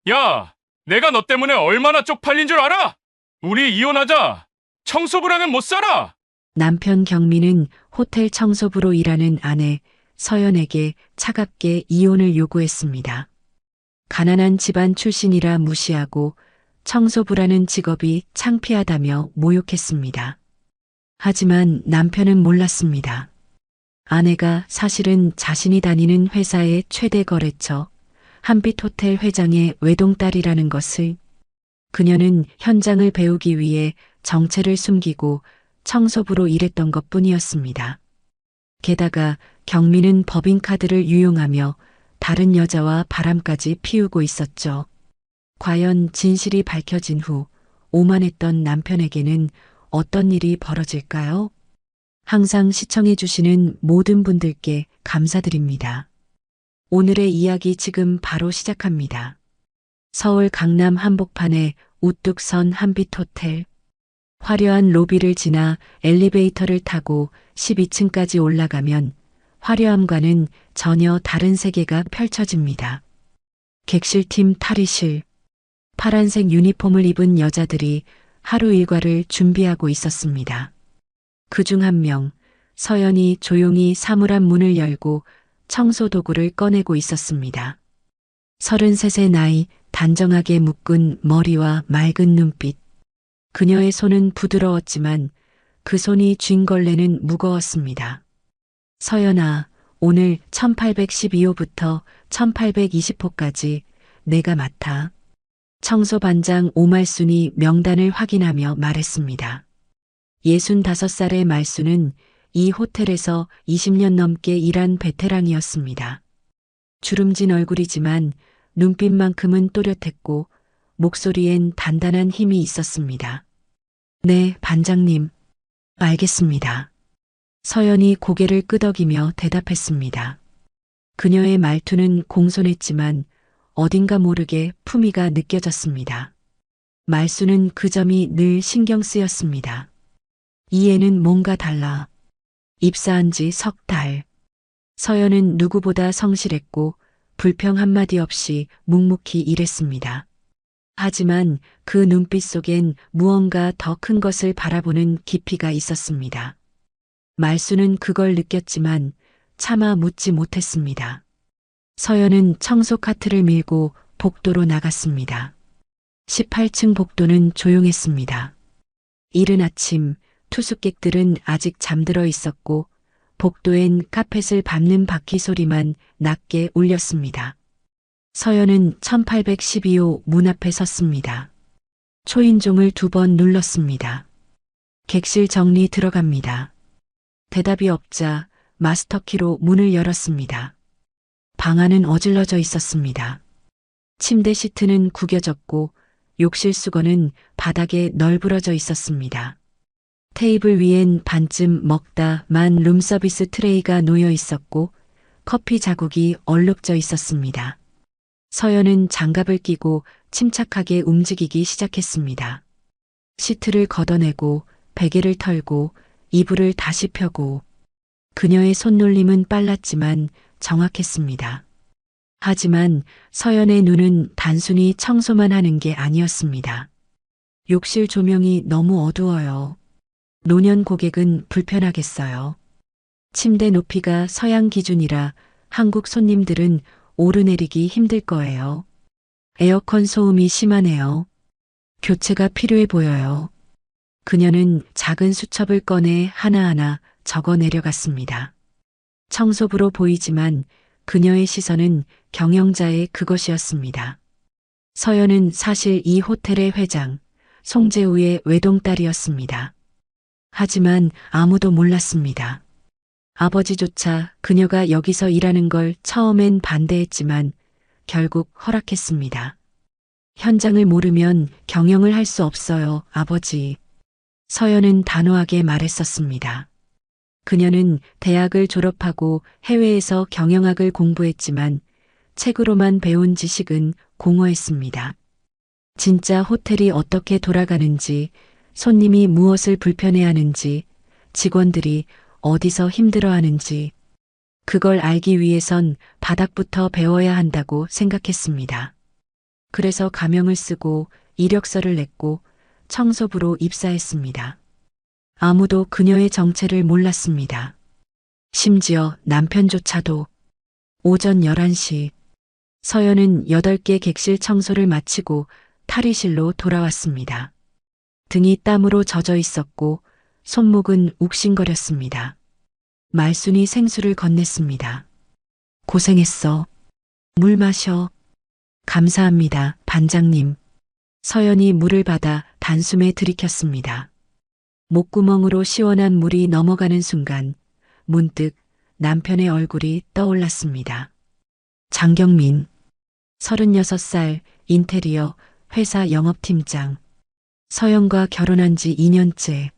야, 내가 너 때문에 얼마나 쪽팔린 줄 알아? 우리 이혼하자. 청소부랑은 못 살아. 남편 경민은 호텔 청소부로 일하는 아내 서연에게 차갑게 이혼을 요구했습니다. 가난한 집안 출신이라 무시하고 청소부라는 직업이 창피하다며 모욕했습니다. 하지만 남편은 몰랐습니다. 아내가 사실은 자신이 다니는 회사의 최대 거래처 한빛호텔 회장의 외동딸이라는 것을. 그녀는 현장을 배우기 위해 정체를 숨기고 청소부로 일했던 것뿐이었습니다. 게다가 경민은 법인카드를 유용하며 다른 여자와 바람까지 피우고 있었죠. 과연 진실이 밝혀진 후 오만했던 남편에게는 어떤 일이 벌어질까요? 항상 시청해주시는 모든 분들께 감사드립니다. 오늘의 이야기 지금 바로 시작합니다. 서울 강남 한복판의 우뚝 선 한빛호텔. 화려한 로비를 지나 엘리베이터를 타고 12층까지 올라가면 화려함과는 전혀 다른 세계가 펼쳐집니다. 객실팀 탈의실. 파란색 유니폼을 입은 여자들이 하루 일과를 준비하고 있었습니다. 그중 한 명, 서연이 조용히 사물함 문을 열고 청소 도구를 꺼내고 있었습니다. 33의 나이, 단정하게 묶은 머리와 맑은 눈빛. 그녀의 손은 부드러웠지만 그 손이 쥔 걸레는 무거웠습니다. 서연아, 오늘 1812호부터 1820호까지 내가 맡아. 청소반장 오말순이 명단을 확인하며 말했습니다. 65살의 말순은 이 호텔에서 20년 넘게 일한 베테랑이었습니다. 주름진 얼굴이지만 눈빛만큼은 또렷했고 목소리엔 단단한 힘이 있었습니다. 네, 반장님. 알겠습니다. 서연이 고개를 끄덕이며 대답했습니다. 그녀의 말투는 공손했지만 어딘가 모르게 품위가 느껴졌습니다. 말수는 그 점이 늘 신경 쓰였습니다. 이 애는 뭔가 달라. 입사한 지 석 달. 서연은 누구보다 성실했고 불평 한마디 없이 묵묵히 일했습니다. 하지만 그 눈빛 속엔 무언가 더 큰 것을 바라보는 깊이가 있었습니다. 말수는 그걸 느꼈지만 차마 묻지 못했습니다. 서연은 청소 카트를 밀고 복도로 나갔습니다. 18층 복도는 조용했습니다. 이른 아침 투숙객들은 아직 잠들어 있었고 복도엔 카펫을 밟는 바퀴 소리만 낮게 울렸습니다. 서연은 1812호 문 앞에 섰습니다. 초인종을 2번 눌렀습니다. 객실 정리 들어갑니다. 대답이 없자 마스터키로 문을 열었습니다. 방 안은 어질러져 있었습니다. 침대 시트는 구겨졌고 욕실 수건은 바닥에 널브러져 있었습니다. 테이블 위엔 반쯤 먹다 만 룸서비스 트레이가 놓여 있었고 커피 자국이 얼룩져 있었습니다. 서연은 장갑을 끼고 침착하게 움직이기 시작했습니다. 시트를 걷어내고 베개를 털고 이불을 다시 펴고. 그녀의 손놀림은 빨랐지만 정확했습니다. 하지만 서연의 눈은 단순히 청소만 하는 게 아니었습니다. 욕실 조명이 너무 어두워요. 노년 고객은 불편하겠어요. 침대 높이가 서양 기준이라 한국 손님들은 오르내리기 힘들 거예요. 에어컨 소음이 심하네요. 교체가 필요해 보여요. 그녀는 작은 수첩을 꺼내 하나하나 적어 내려갔습니다. 청소부로 보이지만 그녀의 시선은 경영자의 그것이었습니다. 서연은 사실 이 호텔의 회장, 송재우의 외동딸이었습니다. 하지만 아무도 몰랐습니다. 아버지조차 그녀가 여기서 일하는 걸 처음엔 반대했지만 결국 허락했습니다. 현장을 모르면 경영을 할 수 없어요, 아버지. 서연은 단호하게 말했었습니다. 그녀는 대학을 졸업하고 해외에서 경영학을 공부했지만 책으로만 배운 지식은 공허했습니다. 진짜 호텔이 어떻게 돌아가는지, 손님이 무엇을 불편해하는지, 직원들이 어디서 힘들어하는지, 그걸 알기 위해선 바닥부터 배워야 한다고 생각했습니다. 그래서 가명을 쓰고 이력서를 냈고 청소부로 입사했습니다. 아무도 그녀의 정체를 몰랐습니다. 심지어 남편조차도. 오전 11시 서연은 8개 객실 청소를 마치고 탈의실로 돌아왔습니다. 등이 땀으로 젖어 있었고 손목은 욱신거렸습니다. 말순이 생수를 건넸습니다. 고생했어. 물 마셔. 감사합니다, 반장님. 서연이 물을 받아 단숨에 들이켰습니다. 목구멍으로 시원한 물이 넘어가는 순간 문득 남편의 얼굴이 떠올랐습니다. 장경민, 36살, 인테리어 회사 영업팀장. 서연과 결혼한 지 2년째.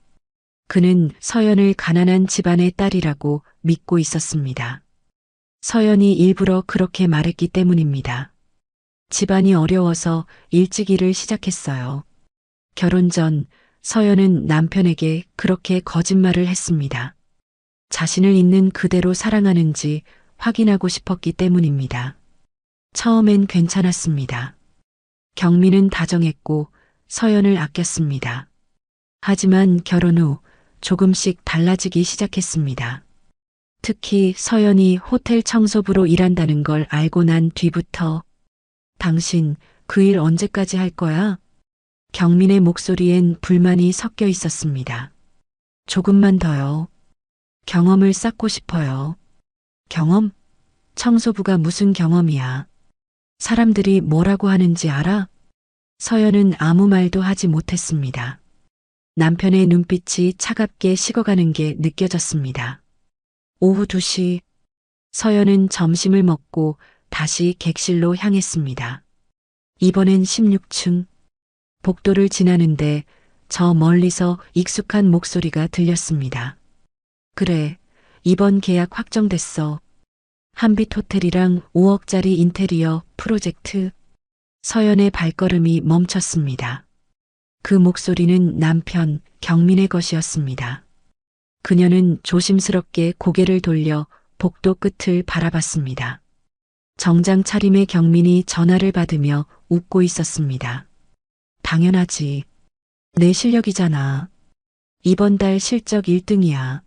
그는 서연을 가난한 집안의 딸이라고 믿고 있었습니다. 서연이 일부러 그렇게 말했기 때문입니다. 집안이 어려워서 일찍 일을 시작했어요. 결혼 전 서연은 남편에게 그렇게 거짓말을 했습니다. 자신을 있는 그대로 사랑하는지 확인하고 싶었기 때문입니다. 처음엔 괜찮았습니다. 경민은 다정했고 서연을 아꼈습니다. 하지만 결혼 후 조금씩 달라지기 시작했습니다. 특히 서연이 호텔 청소부로 일한다는 걸 알고 난 뒤부터 당신 그 일 언제까지 할 거야? 경민의 목소리엔 불만이 섞여 있었습니다. 조금만 더요. 경험을 쌓고 싶어요. 경험? 청소부가 무슨 경험이야? 사람들이 뭐라고 하는지 알아? 서연은 아무 말도 하지 못했습니다. 남편의 눈빛이 차갑게 식어가는 게 느껴졌습니다. 오후 2시 서연은 점심을 먹고 다시 객실로 향했습니다. 이번엔 16층. 복도를 지나는데 저 멀리서 익숙한 목소리가 들렸습니다. 그래, 이번 계약 확정됐어. 한빛 호텔이랑 5억짜리 인테리어 프로젝트. 서연의 발걸음이 멈췄습니다. 그 목소리는 남편 경민의 것이었습니다. 그녀는 조심스럽게 고개를 돌려 복도 끝을 바라봤습니다. 정장 차림의 경민이 전화를 받으며 웃고 있었습니다. 당연하지. 내 실력이잖아. 이번 달 실적 1등이야.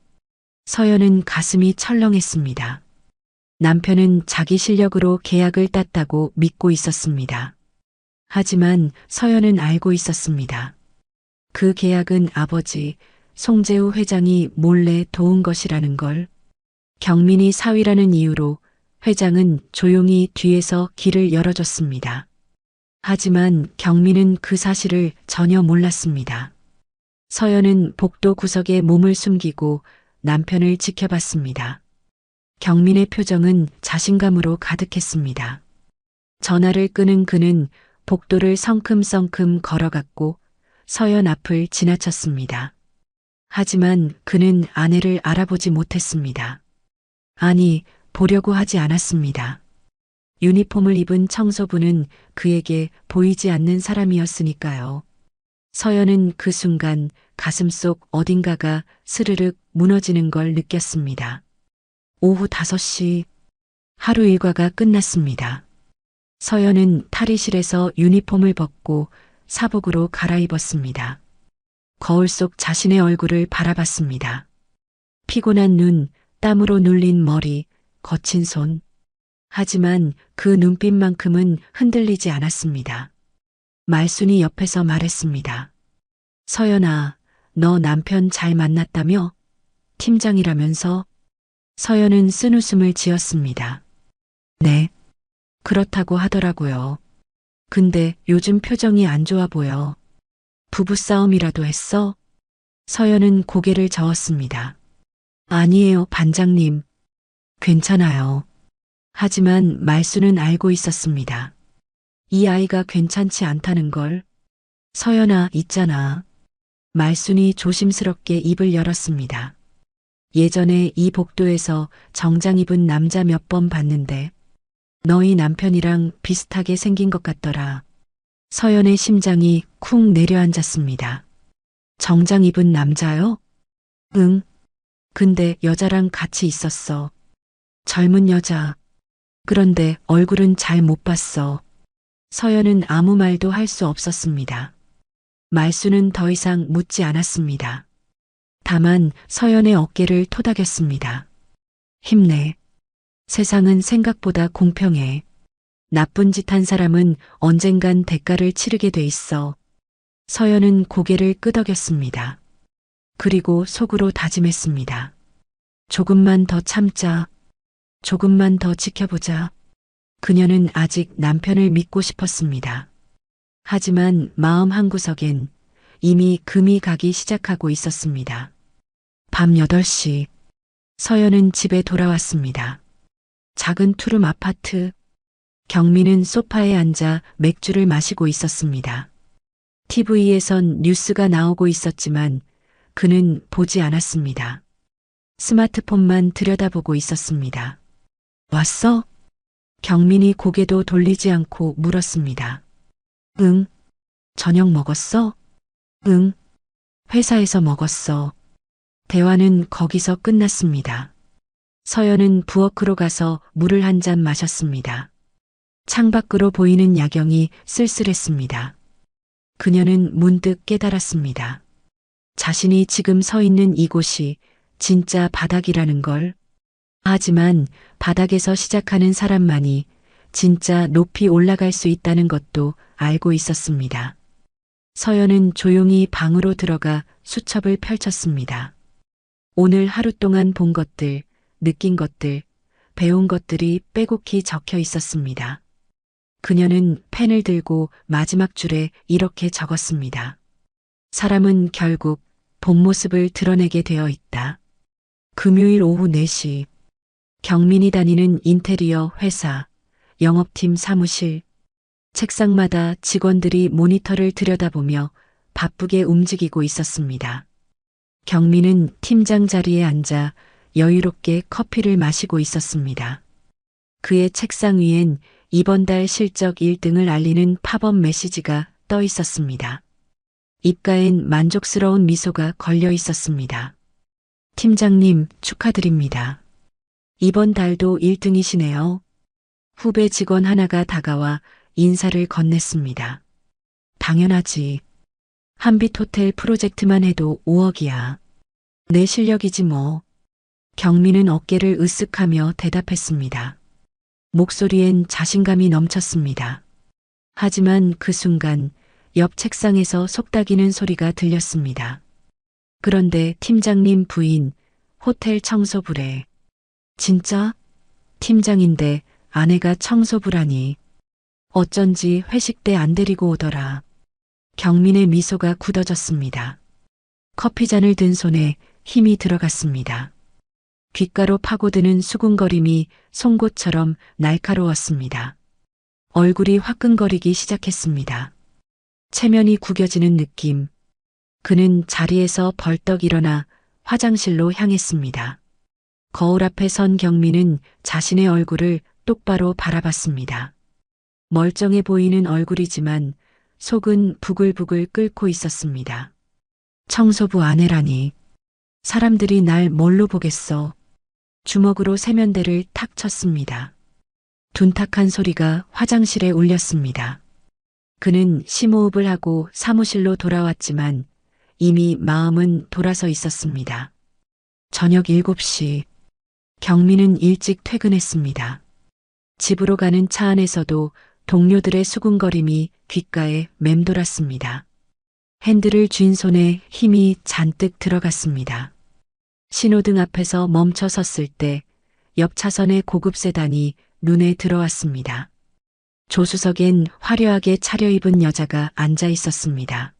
서연은 가슴이 철렁했습니다. 남편은 자기 실력으로 계약을 땄다고 믿고 있었습니다. 하지만 서연은 알고 있었습니다. 그 계약은 아버지 송재우 회장이 몰래 도운 것이라는 걸. 경민이 사위라는 이유로 회장은 조용히 뒤에서 길을 열어줬습니다. 하지만 경민은 그 사실을 전혀 몰랐습니다. 서연은 복도 구석에 몸을 숨기고 남편을 지켜봤습니다. 경민의 표정은 자신감으로 가득했습니다. 전화를 끄는 그는 복도를 성큼성큼 걸어갔고 서연 앞을 지나쳤습니다. 하지만 그는 아내를 알아보지 못했습니다. 아니, 보려고 하지 않았습니다. 유니폼을 입은 청소부는 그에게 보이지 않는 사람이었으니까요. 서연은 그 순간 가슴속 어딘가가 스르륵 무너지는 걸 느꼈습니다. 오후 5시 하루 일과가 끝났습니다. 서연은 탈의실에서 유니폼을 벗고 사복으로 갈아입었습니다. 거울 속 자신의 얼굴을 바라봤습니다. 피곤한 눈, 땀으로 눌린 머리, 거친 손. 하지만 그 눈빛만큼은 흔들리지 않았습니다. 말순이 옆에서 말했습니다. 서연아, 너 남편 잘 만났다며? 팀장이라면서? 서연은 쓴웃음을 지었습니다. 네, 그렇다고 하더라고요. 근데 요즘 표정이 안 좋아 보여. 부부싸움이라도 했어? 서연은 고개를 저었습니다. 아니에요, 반장님. 괜찮아요. 하지만 말수는 알고 있었습니다. 이 아이가 괜찮지 않다는 걸. 서연아, 있잖아. 말순이 조심스럽게 입을 열었습니다. 예전에 이 복도에서 정장 입은 남자 몇 번 봤는데 너희 남편이랑 비슷하게 생긴 것 같더라. 서연의 심장이 쿵 내려앉았습니다. 정장 입은 남자요? 응. 근데 여자랑 같이 있었어. 젊은 여자. 그런데 얼굴은 잘 못 봤어. 서연은 아무 말도 할 수 없었습니다. 말수는 더 이상 묻지 않았습니다. 다만 서연의 어깨를 토닥였습니다. 힘내. 세상은 생각보다 공평해. 나쁜 짓 한 사람은 언젠간 대가를 치르게 돼 있어. 서연은 고개를 끄덕였습니다. 그리고 속으로 다짐했습니다. 조금만 더 참자. 조금만 더 지켜보자. 그녀는 아직 남편을 믿고 싶었습니다. 하지만 마음 한구석엔 이미 금이 가기 시작하고 있었습니다. 밤 8시, 서연은 집에 돌아왔습니다. 작은 투룸 아파트. 경민은 소파에 앉아 맥주를 마시고 있었습니다. TV에선 뉴스가 나오고 있었지만 그는 보지 않았습니다. 스마트폰만 들여다보고 있었습니다. 왔어? 경민이 고개도 돌리지 않고 물었습니다. 응. 저녁 먹었어? 응. 회사에서 먹었어. 대화는 거기서 끝났습니다. 서연은 부엌으로 가서 물을 한 잔 마셨습니다. 창밖으로 보이는 야경이 쓸쓸했습니다. 그녀는 문득 깨달았습니다. 자신이 지금 서 있는 이곳이 진짜 바닥이라는 걸. 하지만 바닥에서 시작하는 사람만이 진짜 높이 올라갈 수 있다는 것도 알고 있었습니다. 서연은 조용히 방으로 들어가 수첩을 펼쳤습니다. 오늘 하루 동안 본 것들, 느낀 것들, 배운 것들이 빼곡히 적혀 있었습니다. 그녀는 펜을 들고 마지막 줄에 이렇게 적었습니다. 사람은 결국 본 모습을 드러내게 되어 있다. 금요일 오후 4시, 경민이 다니는 인테리어 회사, 영업팀 사무실, 책상마다 직원들이 모니터를 들여다보며 바쁘게 움직이고 있었습니다. 경민은 팀장 자리에 앉아 여유롭게 커피를 마시고 있었습니다. 그의 책상 위엔 이번 달 실적 1등을 알리는 팝업 메시지가 떠 있었습니다. 입가엔 만족스러운 미소가 걸려 있었습니다. 팀장님, 축하드립니다. 이번 달도 1등이시네요. 후배 직원 하나가 다가와 인사를 건넸습니다. 당연하지. 한빛 호텔 프로젝트만 해도 5억이야. 내 실력이지 뭐. 경민은 어깨를 으쓱하며 대답했습니다. 목소리엔 자신감이 넘쳤습니다. 하지만 그 순간 옆 책상에서 속닥이는 소리가 들렸습니다. 그런데 팀장님 부인, 호텔 청소부래. 진짜? 팀장인데 아내가 청소부라니. 어쩐지 회식 때 안 데리고 오더라. 경민의 미소가 굳어졌습니다. 커피잔을 든 손에 힘이 들어갔습니다. 귓가로 파고드는 수군거림이 송곳처럼 날카로웠습니다. 얼굴이 화끈거리기 시작했습니다. 체면이 구겨지는 느낌. 그는 자리에서 벌떡 일어나 화장실로 향했습니다. 거울 앞에 선 경민은 자신의 얼굴을 똑바로 바라봤습니다. 멀쩡해 보이는 얼굴이지만 속은 부글부글 끓고 있었습니다. 청소부 아내라니. 사람들이 날 뭘로 보겠어. 주먹으로 세면대를 탁 쳤습니다. 둔탁한 소리가 화장실에 울렸습니다. 그는 심호흡을 하고 사무실로 돌아왔지만 이미 마음은 돌아서 있었습니다. 저녁 7시. 경민은 일찍 퇴근했습니다. 집으로 가는 차 안에서도 동료들의 수군거림이 귓가에 맴돌았습니다. 핸들을 쥔 손에 힘이 잔뜩 들어갔습니다. 신호등 앞에서 멈춰 섰을 때 옆 차선의 고급 세단이 눈에 들어왔습니다. 조수석엔 화려하게 차려입은 여자가 앉아 있었습니다.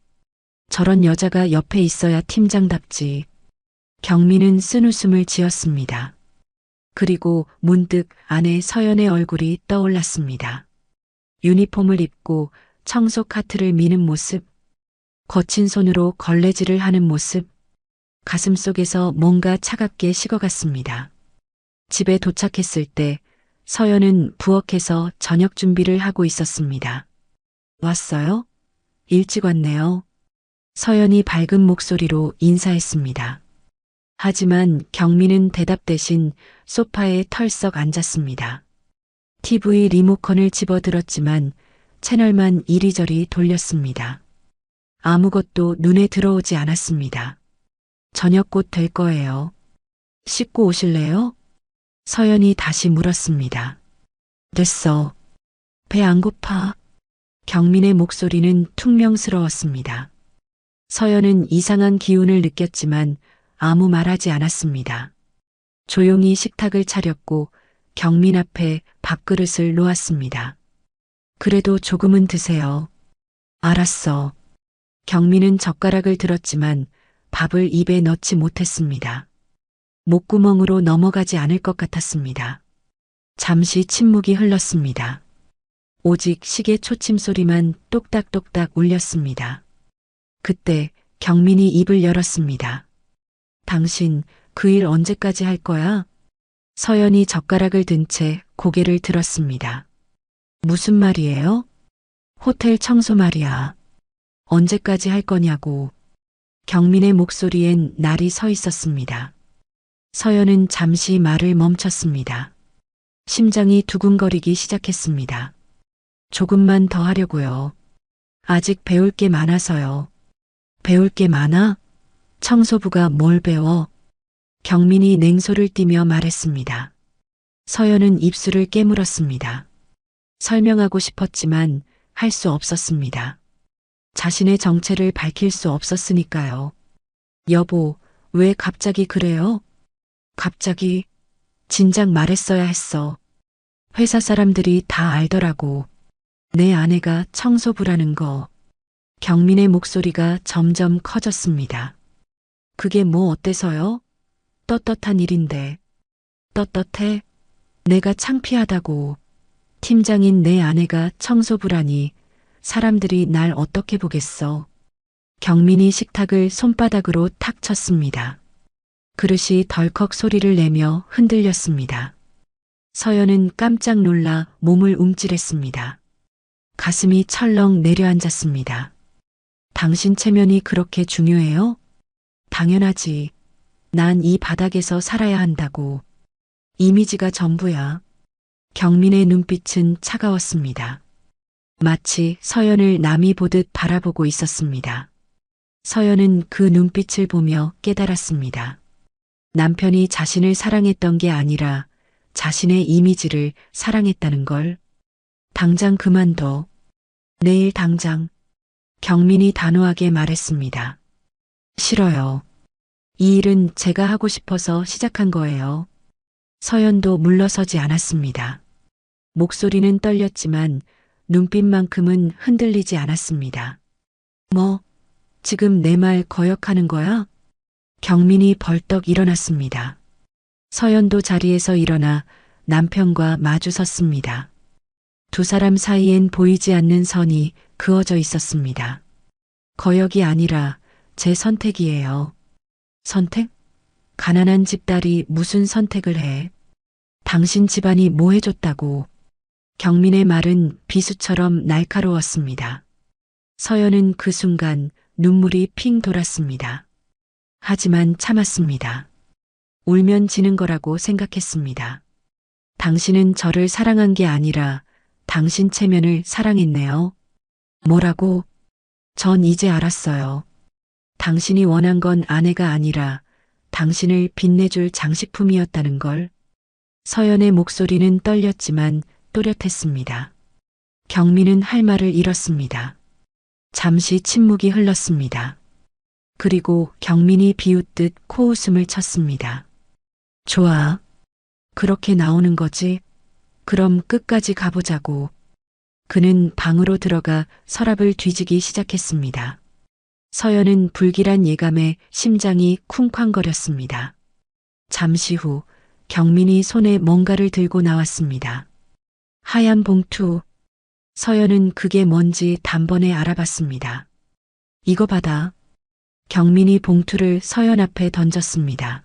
저런 여자가 옆에 있어야 팀장답지. 경민은 쓴웃음을 지었습니다. 그리고 문득 아내 서연의 얼굴이 떠올랐습니다. 유니폼을 입고 청소 카트를 미는 모습, 거친 손으로 걸레질을 하는 모습, 가슴속에서 뭔가 차갑게 식어갔습니다. 집에 도착했을 때 서연은 부엌에서 저녁 준비를 하고 있었습니다. 왔어요? 일찍 왔네요. 서연이 밝은 목소리로 인사했습니다. 하지만 경민은 대답 대신 소파에 털썩 앉았습니다. TV 리모컨을 집어들었지만 채널만 이리저리 돌렸습니다. 아무것도 눈에 들어오지 않았습니다. 저녁 곧 될 거예요. 씻고 오실래요? 서연이 다시 물었습니다. 됐어. 배 안 고파. 경민의 목소리는 퉁명스러웠습니다. 서연은 이상한 기운을 느꼈지만 아무 말하지 않았습니다. 조용히 식탁을 차렸고 경민 앞에 밥그릇을 놓았습니다. 그래도 조금은 드세요. 알았어. 경민은 젓가락을 들었지만 밥을 입에 넣지 못했습니다. 목구멍으로 넘어가지 않을 것 같았습니다. 잠시 침묵이 흘렀습니다. 오직 시계 초침 소리만 똑딱똑딱 울렸습니다. 그때 경민이 입을 열었습니다. 당신 그 일 언제까지 할 거야? 서연이 젓가락을 든 채 고개를 들었습니다. 무슨 말이에요? 호텔 청소 말이야. 언제까지 할 거냐고. 경민의 목소리엔 날이 서 있었습니다. 서연은 잠시 말을 멈췄습니다. 심장이 두근거리기 시작했습니다. 조금만 더 하려고요. 아직 배울 게 많아서요. 배울 게 많아? 청소부가 뭘 배워? 경민이 냉소를 띠며 말했습니다. 서연은 입술을 깨물었습니다. 설명하고 싶었지만 할 수 없었습니다. 자신의 정체를 밝힐 수 없었으니까요. 여보, 왜 갑자기 그래요? 갑자기 진작 말했어야 했어. 회사 사람들이 다 알더라고. 내 아내가 청소부라는 거. 경민의 목소리가 점점 커졌습니다. 그게 뭐 어때서요? 떳떳한 일인데. 떳떳해? 내가 창피하다고. 팀장인 내 아내가 청소부라니 사람들이 날 어떻게 보겠어. 경민이 식탁을 손바닥으로 탁 쳤습니다. 그릇이 덜컥 소리를 내며 흔들렸습니다. 서연은 깜짝 놀라 몸을 움찔했습니다. 가슴이 철렁 내려앉았습니다. 당신 체면이 그렇게 중요해요? 당연하지. 난 이 바닥에서 살아야 한다고. 이미지가 전부야. 경민의 눈빛은 차가웠습니다. 마치 서연을 남이 보듯 바라보고 있었습니다. 서연은 그 눈빛을 보며 깨달았습니다. 남편이 자신을 사랑했던 게 아니라 자신의 이미지를 사랑했다는 걸. 당장 그만둬. 내일 당장. 경민이 단호하게 말했습니다. 싫어요. 이 일은 제가 하고 싶어서 시작한 거예요. 서연도 물러서지 않았습니다. 목소리는 떨렸지만 눈빛만큼은 흔들리지 않았습니다. 뭐, 지금 내 말 거역하는 거야? 경민이 벌떡 일어났습니다. 서연도 자리에서 일어나 남편과 마주 섰습니다. 두 사람 사이엔 보이지 않는 선이 그어져 있었습니다. 거역이 아니라 제 선택이에요. 선택? 가난한 집딸이 무슨 선택을 해? 당신 집안이 뭐 해줬다고. 경민의 말은 비수처럼 날카로웠습니다. 서연은 그 순간 눈물이 핑 돌았습니다. 하지만 참았습니다. 울면 지는 거라고 생각했습니다. 당신은 저를 사랑한 게 아니라 당신 체면을 사랑했네요. 뭐라고? 전 이제 알았어요. 당신이 원한 건 아내가 아니라 당신을 빛내줄 장식품이었다는 걸. 서연의 목소리는 떨렸지만 또렷했습니다. 경민은 할 말을 잃었습니다. 잠시 침묵이 흘렀습니다. 그리고 경민이 비웃듯 코웃음을 쳤습니다. 좋아. 그렇게 나오는 거지? 그럼 끝까지 가보자고. 그는 방으로 들어가 서랍을 뒤지기 시작했습니다. 서연은 불길한 예감에 심장이 쿵쾅거렸습니다. 잠시 후 경민이 손에 뭔가를 들고 나왔습니다. 하얀 봉투. 서연은 그게 뭔지 단번에 알아봤습니다. 이거 받아. 경민이 봉투를 서연 앞에 던졌습니다.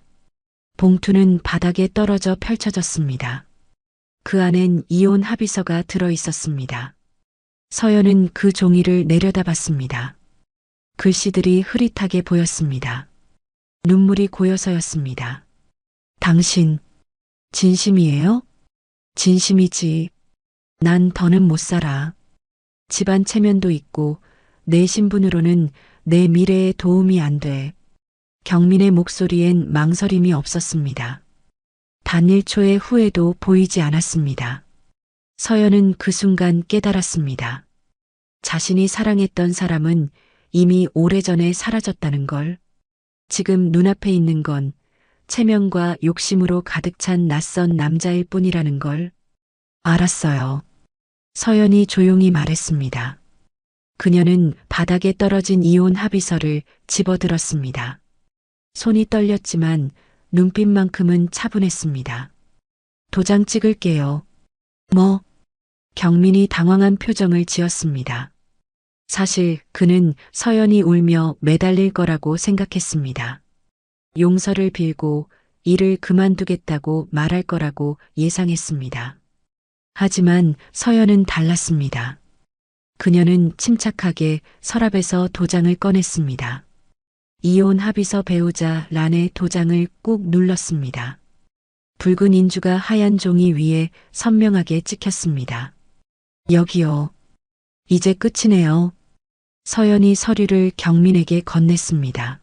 봉투는 바닥에 떨어져 펼쳐졌습니다. 그 안엔 이혼 합의서가 들어 있었습니다. 서연은 그 종이를 내려다봤습니다. 글씨들이 흐릿하게 보였습니다. 눈물이 고여서였습니다. 당신, 진심이에요? 진심이지. 난 더는 못 살아. 집안 체면도 있고 내 신분으로는 내 미래에 도움이 안 돼. 경민의 목소리엔 망설임이 없었습니다. 단 1초의 후회도 보이지 않았습니다. 서연은 그 순간 깨달았습니다. 자신이 사랑했던 사람은 이미 오래전에 사라졌다는 걸. 지금 눈앞에 있는 건 체면과 욕심으로 가득 찬 낯선 남자일 뿐이라는 걸 알았어요. 서연이 조용히 말했습니다. 그녀는 바닥에 떨어진 이혼 합의서를 집어들었습니다. 손이 떨렸지만 눈빛만큼은 차분했습니다. 도장 찍을게요. 뭐? 경민이 당황한 표정을 지었습니다. 사실 그는 서연이 울며 매달릴 거라고 생각했습니다. 용서를 빌고 일을 그만두겠다고 말할 거라고 예상했습니다. 하지만 서연은 달랐습니다. 그녀는 침착하게 서랍에서 도장을 꺼냈습니다. 이혼 합의서 배우자 란의 도장을 꾹 눌렀습니다. 붉은 인주가 하얀 종이 위에 선명하게 찍혔습니다. 여기요. 이제 끝이네요. 서연이 서류를 경민에게 건넸습니다.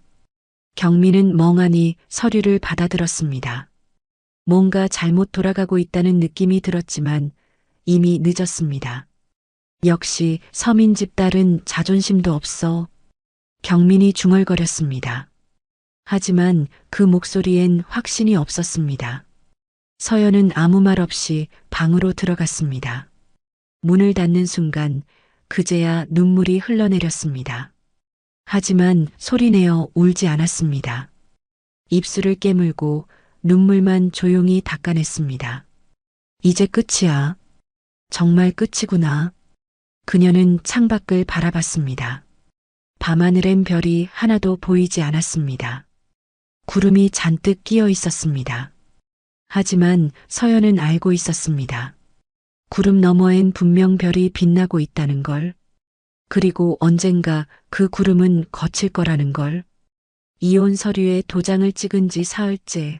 경민은 멍하니 서류를 받아들었습니다. 뭔가 잘못 돌아가고 있다는 느낌이 들었지만 이미 늦었습니다. 역시 서민집 딸은 자존심도 없어. 경민이 중얼거렸습니다. 하지만 그 목소리엔 확신이 없었습니다. 서연은 아무 말 없이 방으로 들어갔습니다. 문을 닫는 순간 그제야 눈물이 흘러내렸습니다. 하지만 소리내어 울지 않았습니다. 입술을 깨물고 눈물만 조용히 닦아냈습니다. 이제 끝이야. 정말 끝이구나. 그녀는 창밖을 바라봤습니다. 밤하늘엔 별이 하나도 보이지 않았습니다. 구름이 잔뜩 끼어 있었습니다. 하지만 서연은 알고 있었습니다. 구름 너머엔 분명 별이 빛나고 있다는 걸. 그리고 언젠가 그 구름은 거칠 거라는 걸. 이혼 서류에 도장을 찍은 지 사흘째.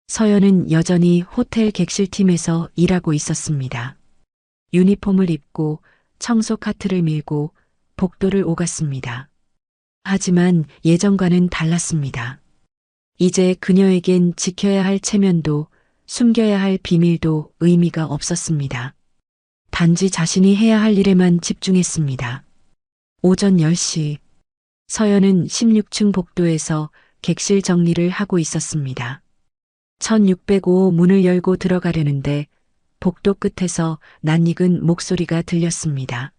서연은 여전히 호텔 객실팀에서 일하고 있었습니다. 유니폼을 입고 청소 카트를 밀고 복도를 오갔습니다. 하지만 예전과는 달랐습니다. 이제 그녀에겐 지켜야 할 체면도 숨겨야 할 비밀도 의미가 없었습니다. 단지 자신이 해야 할 일에만 집중했습니다. 오전 10시, 서연은 16층 복도에서 객실 정리를 하고 있었습니다. 1605 문을 열고 들어가려는데 복도 끝에서 낯익은 목소리가 들렸습니다.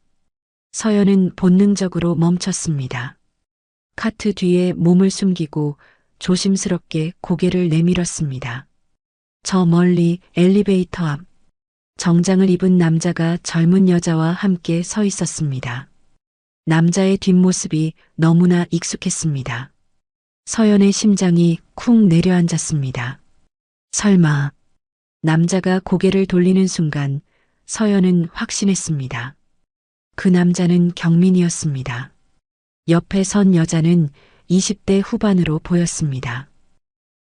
서연은 본능적으로 멈췄습니다. 카트 뒤에 몸을 숨기고 조심스럽게 고개를 내밀었습니다. 저 멀리 엘리베이터 앞, 정장을 입은 남자가 젊은 여자와 함께 서 있었습니다. 남자의 뒷모습이 너무나 익숙했습니다. 서연의 심장이 쿵 내려앉았습니다. 설마. 남자가 고개를 돌리는 순간 서연은 확신했습니다. 그 남자는 경민이었습니다. 옆에 선 여자는 20대 후반으로 보였습니다.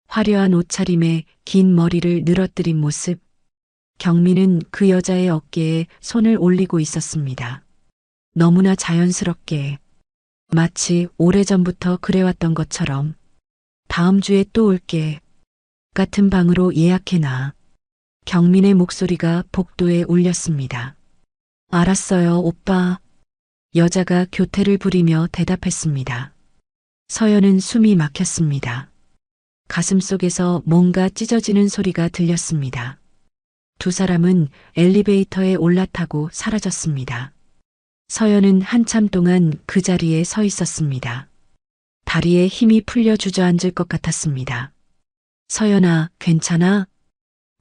화려한 옷차림에 긴 머리를 늘어뜨린 모습. 경민은 그 여자의 어깨에 손을 올리고 있었습니다. 너무나 자연스럽게, 마치 오래전부터 그래왔던 것처럼. 다음 주에 또 올게. 같은 방으로 예약해놔. 경민의 목소리가 복도에 울렸습니다. 알았어요, 오빠. 여자가 교태를 부리며 대답했습니다. 서연은 숨이 막혔습니다. 가슴속에서 뭔가 찢어지는 소리가 들렸습니다. 두 사람은 엘리베이터에 올라타고 사라졌습니다. 서연은 한참 동안 그 자리에 서 있었습니다. 다리에 힘이 풀려 주저앉을 것 같았습니다. 서연아, 괜찮아?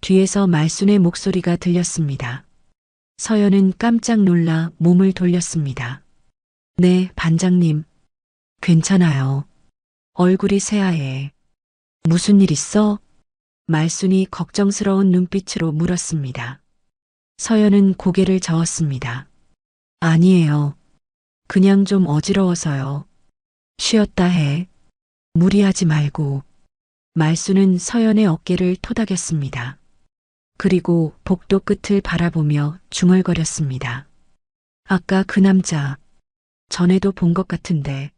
뒤에서 말순의 목소리가 들렸습니다. 서연은 깜짝 놀라 몸을 돌렸습니다. 네, 반장님. 괜찮아요. 얼굴이 새하얘. 무슨 일 있어? 말순이 걱정스러운 눈빛으로 물었습니다. 서연은 고개를 저었습니다. 아니에요. 그냥 좀 어지러워서요. 쉬었다 해. 무리하지 말고. 말순은 서연의 어깨를 토닥였습니다. 그리고 복도 끝을 바라보며 중얼거렸습니다. 아까 그 남자, 전에도 본 것 같은데.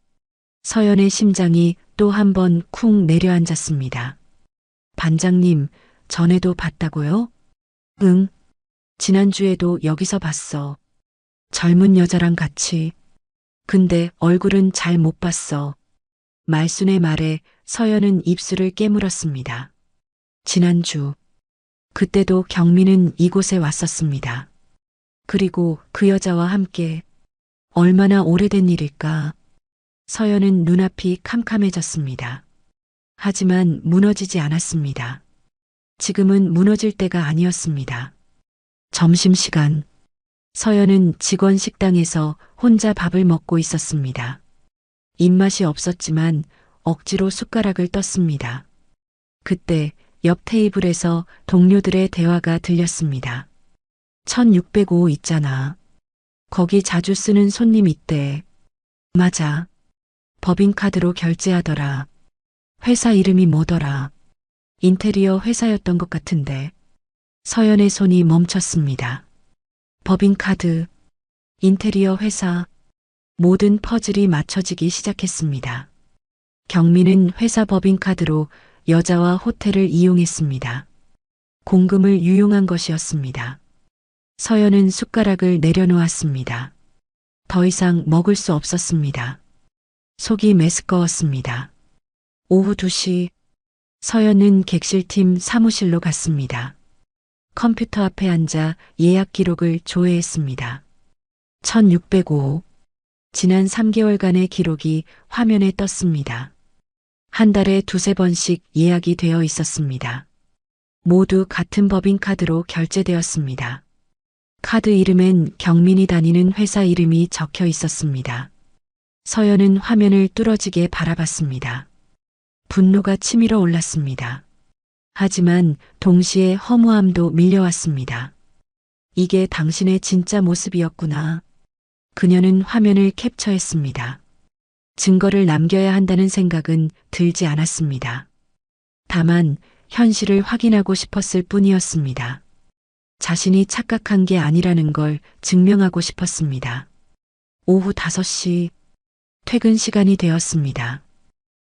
서연의 심장이 또 한 번 쿵 내려앉았습니다. 반장님, 전에도 봤다고요? 응. 지난주에도 여기서 봤어. 젊은 여자랑 같이. 근데 얼굴은 잘 못 봤어. 말순의 말에 서연은 입술을 깨물었습니다. 지난주. 그때도 경민은 이곳에 왔었습니다. 그리고 그 여자와 함께 얼마나 오래된 일일까? 서연은 눈앞이 캄캄해졌습니다. 하지만 무너지지 않았습니다. 지금은 무너질 때가 아니었습니다. 점심시간. 서연은 직원 식당에서 혼자 밥을 먹고 있었습니다. 입맛이 없었지만 억지로 숟가락을 떴습니다. 그때 옆 테이블에서 동료들의 대화가 들렸습니다. 1605 있잖아. 거기 자주 쓰는 손님 있대. 맞아. 법인카드로 결제하더라. 회사 이름이 뭐더라. 인테리어 회사였던 것 같은데. 서연의 손이 멈췄습니다. 법인카드, 인테리어 회사, 모든 퍼즐이 맞춰지기 시작했습니다. 경민은 회사 법인카드로 여자와 호텔을 이용했습니다. 공금을 유용한 것이었습니다. 서연은 숟가락을 내려놓았습니다. 더 이상 먹을 수 없었습니다. 속이 메스꺼웠습니다. 오후 2시, 서연은 객실팀 사무실로 갔습니다. 컴퓨터 앞에 앉아 예약 기록을 조회했습니다. 1605. 지난 3개월간의 기록이 화면에 떴습니다. 한 달에 2~3번씩 예약이 되어 있었습니다. 모두 같은 법인카드로 결제되었습니다. 카드 이름엔 경민이 다니는 회사 이름이 적혀 있었습니다. 서연은 화면을 뚫어지게 바라봤습니다. 분노가 치밀어 올랐습니다. 하지만 동시에 허무함도 밀려왔습니다. 이게 당신의 진짜 모습이었구나. 그녀는 화면을 캡처했습니다. 증거를 남겨야 한다는 생각은 들지 않았습니다. 다만 현실을 확인하고 싶었을 뿐이었습니다. 자신이 착각한 게 아니라는 걸 증명하고 싶었습니다. 오후 5시, 퇴근 시간이 되었습니다.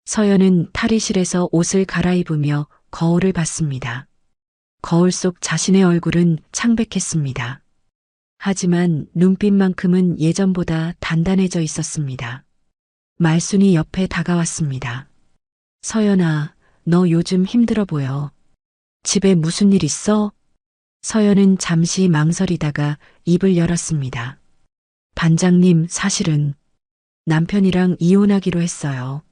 서연은 탈의실에서 옷을 갈아입으며 거울을 봤습니다. 거울 속 자신의 얼굴은 창백했습니다. 하지만 눈빛만큼은 예전보다 단단해져 있었습니다. 말순이 옆에 다가왔습니다. 서연아, 너 요즘 힘들어 보여. 집에 무슨 일 있어? 서연은 잠시 망설이다가 입을 열었습니다. 반장님, 사실은 남편이랑 이혼하기로 했어요.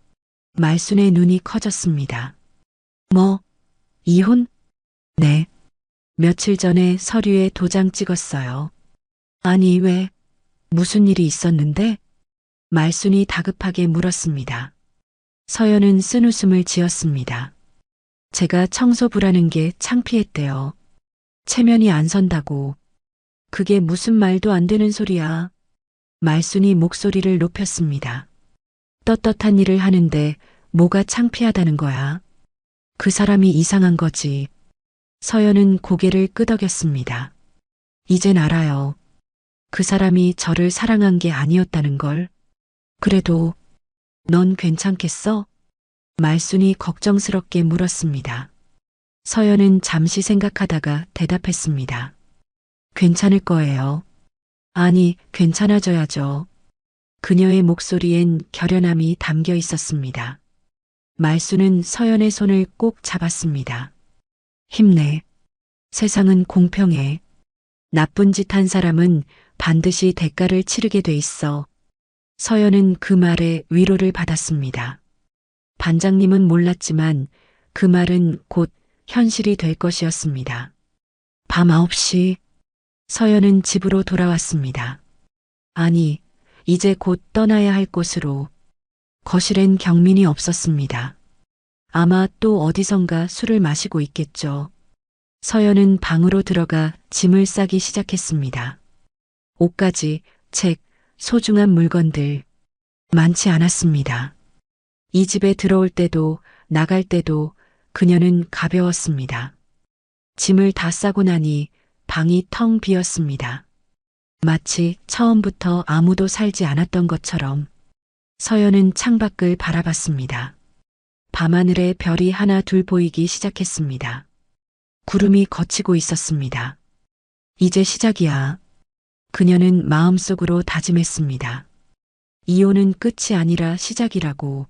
말순의 눈이 커졌습니다. 뭐? 이혼? 네. 며칠 전에 서류에 도장 찍었어요. 아니, 왜? 무슨 일이 있었는데? 말순이 다급하게 물었습니다. 서연은 쓴웃음을 지었습니다. 제가 청소부라는 게 창피했대요. 체면이 안 선다고. 그게 무슨 말도 안 되는 소리야. 말순이 목소리를 높였습니다. 떳떳한 일을 하는데 뭐가 창피하다는 거야. 그 사람이 이상한 거지. 서연은 고개를 끄덕였습니다. 이젠 알아요. 그 사람이 저를 사랑한 게 아니었다는 걸. 그래도 넌 괜찮겠어? 말순이 걱정스럽게 물었습니다. 서연은 잠시 생각하다가 대답했습니다. 괜찮을 거예요. 아니, 괜찮아져야죠. 그녀의 목소리엔 결연함이 담겨 있었습니다. 말순은 서연의 손을 꼭 잡았습니다. 힘내. 세상은 공평해. 나쁜 짓 한 사람은 반드시 대가를 치르게 돼 있어. 서연은 그 말에 위로를 받았습니다. 반장님은 몰랐지만 그 말은 곧 현실이 될 것이었습니다. 밤 9시, 서연은 집으로 돌아왔습니다. 아니, 이제 곧 떠나야 할 곳으로. 거실엔 경민이 없었습니다. 아마 또 어디선가 술을 마시고 있겠죠. 서연은 방으로 들어가 짐을 싸기 시작했습니다. 옷가지, 책, 소중한 물건들. 많지 않았습니다. 이 집에 들어올 때도 나갈 때도 그녀는 가벼웠습니다. 짐을 다 싸고 나니 방이 텅 비었습니다. 마치 처음부터 아무도 살지 않았던 것처럼 서연은 창밖을 바라봤습니다. 밤하늘에 별이 하나 둘 보이기 시작했습니다. 구름이 걷히고 있었습니다. 이제 시작이야. 그녀는 마음속으로 다짐했습니다. 이혼은 끝이 아니라 시작이라고.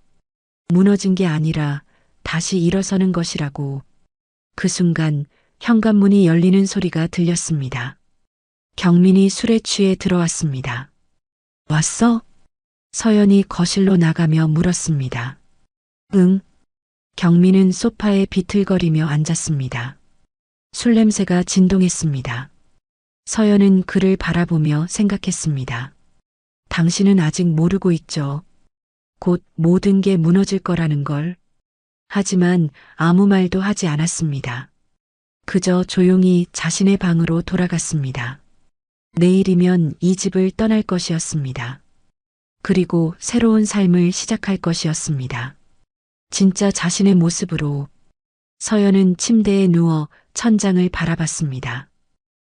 무너진 게 아니라 다시 일어서는 것이라고. 그 순간 현관문이 열리는 소리가 들렸습니다. 경민이 술에 취해 들어왔습니다. 왔어? 서연이 거실로 나가며 물었습니다. 응. 경민은 소파에 비틀거리며 앉았습니다. 술 냄새가 진동했습니다. 서연은 그를 바라보며 생각했습니다. 당신은 아직 모르고 있죠. 곧 모든 게 무너질 거라는 걸. 하지만 아무 말도 하지 않았습니다. 그저 조용히 자신의 방으로 돌아갔습니다. 내일이면 이 집을 떠날 것이었습니다. 그리고 새로운 삶을 시작할 것이었습니다. 진짜 자신의 모습으로. 서연은 침대에 누워 천장을 바라봤습니다.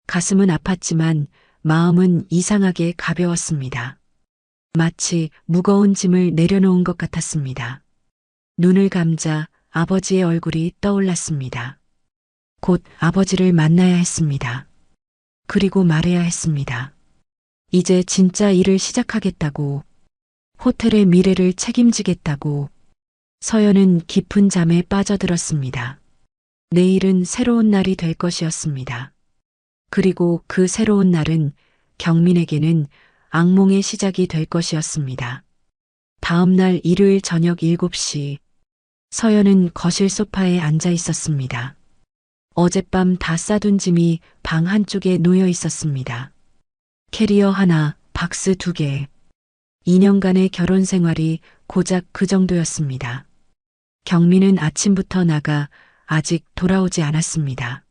가슴은 아팠지만 마음은 이상하게 가벼웠습니다. 마치 무거운 짐을 내려놓은 것 같았습니다. 눈을 감자 아버지의 얼굴이 떠올랐습니다. 곧 아버지를 만나야 했습니다. 그리고 말해야 했습니다. 이제 진짜 일을 시작하겠다고. 호텔의 미래를 책임지겠다고. 서연은 깊은 잠에 빠져들었습니다. 내일은 새로운 날이 될 것이었습니다. 그리고 그 새로운 날은 경민에게는 악몽의 시작이 될 것이었습니다. 다음 날 일요일 저녁 7시, 서연은 거실 소파에 앉아 있었습니다. 어젯밤 다 싸둔 짐이 방 한쪽에 놓여 있었습니다. 캐리어 하나, 박스 2개. 2년간의 결혼 생활이 고작 그 정도였습니다. 경민은 아침부터 나가 아직 돌아오지 않았습니다.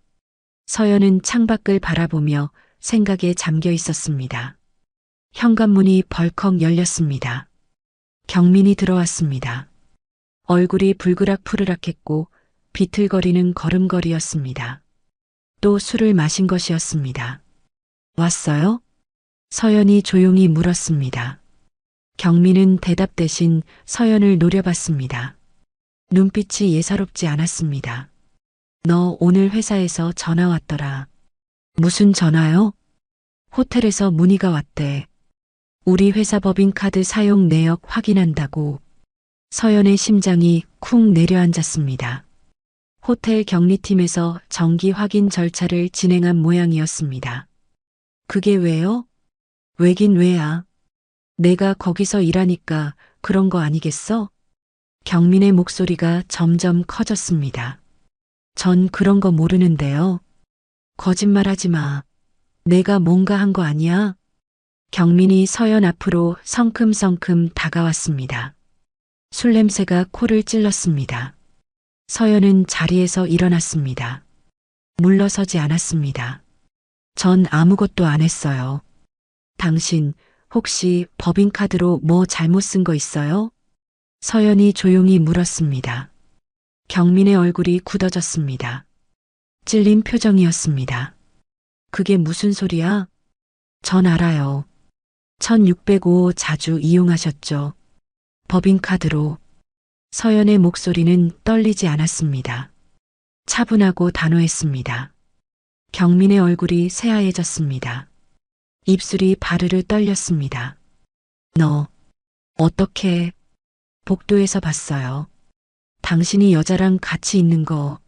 서연은 창밖을 바라보며 생각에 잠겨 있었습니다. 현관문이 벌컥 열렸습니다. 경민이 들어왔습니다. 얼굴이 불그락푸르락했고 비틀거리는 걸음걸이였습니다. 또 술을 마신 것이었습니다. 왔어요? 서연이 조용히 물었습니다. 경민은 대답 대신 서연을 노려봤습니다. 눈빛이 예사롭지 않았습니다. 너 오늘 회사에서 전화 왔더라. 무슨 전화요? 호텔에서 문의가 왔대. 우리 회사 법인카드 사용 내역 확인한다고. 서연의 심장이 쿵 내려앉았습니다. 호텔 격리팀에서 정기 확인 절차를 진행한 모양이었습니다. 그게 왜요? 왜긴 왜야? 내가 거기서 일하니까 그런 거 아니겠어? 경민의 목소리가 점점 커졌습니다. 전 그런 거 모르는데요. 거짓말하지 마. 내가 뭔가 한 거 아니야? 경민이 서연 앞으로 성큼성큼 다가왔습니다. 술 냄새가 코를 찔렀습니다. 서연은 자리에서 일어났습니다. 물러서지 않았습니다. 전 아무것도 안 했어요. 당신 혹시 법인카드로 뭐 잘못 쓴 거 있어요? 서연이 조용히 물었습니다. 경민의 얼굴이 굳어졌습니다. 찔린 표정이었습니다. 그게 무슨 소리야? 전 알아요. 1605 자주 이용하셨죠. 법인카드로. 서연의 목소리는 떨리지 않았습니다. 차분하고 단호했습니다. 경민의 얼굴이 새하얘졌습니다. 입술이 바르르 떨렸습니다. 너 어떻게 복도에서 봤어요? 당신이 여자랑 같이 있는 거.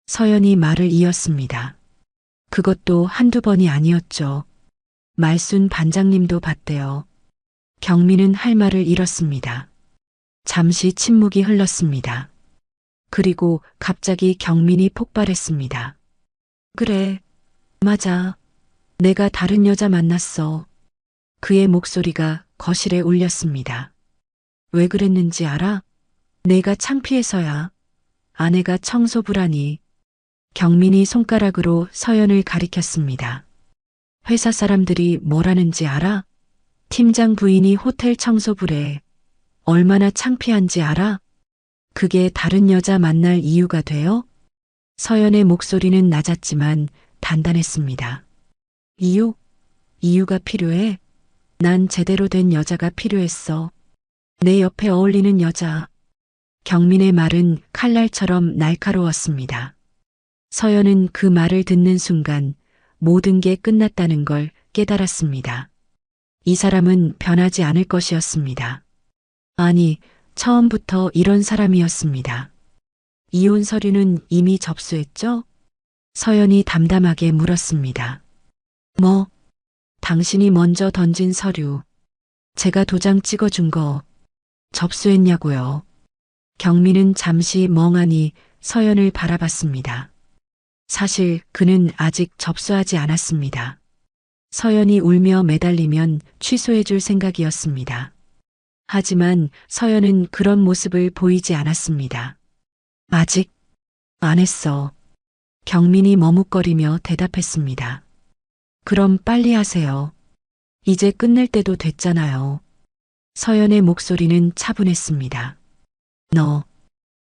서연이 말을 이었습니다. 그것도 한두 번이 아니었죠. 말순 반장님도 봤대요. 경민은 할 말을 잃었습니다. 잠시 침묵이 흘렀습니다. 그리고 갑자기 경민이 폭발했습니다. 그래, 맞아. 내가 다른 여자 만났어. 그의 목소리가 거실에 울렸습니다. 왜 그랬는지 알아? 내가 창피해서야. 아내가 청소부라니. 경민이 손가락으로 서연을 가리켰습니다. 회사 사람들이 뭐라는지 알아? 팀장 부인이 호텔 청소부래. 얼마나 창피한지 알아? 그게 다른 여자 만날 이유가 돼요? 서연의 목소리는 낮았지만 단단했습니다. 이유? 이유가 필요해? 난 제대로 된 여자가 필요했어. 내 옆에 어울리는 여자. 경민의 말은 칼날처럼 날카로웠습니다. 서연은 그 말을 듣는 순간 모든 게 끝났다는 걸 깨달았습니다. 이 사람은 변하지 않을 것이었습니다. 아니, 처음부터 이런 사람이었습니다. 이혼 서류는 이미 접수했죠? 서연이 담담하게 물었습니다. 뭐? 당신이 먼저 던진 서류. 제가 도장 찍어준 거 접수했냐고요. 경민은 잠시 멍하니 서연을 바라봤습니다. 사실 그는 아직 접수하지 않았습니다. 서연이 울며 매달리면 취소해줄 생각이었습니다. 하지만 서연은 그런 모습을 보이지 않았습니다. 아직 안 했어. 경민이 머뭇거리며 대답했습니다. 그럼 빨리 하세요. 이제 끝낼 때도 됐잖아요. 서연의 목소리는 차분했습니다. 너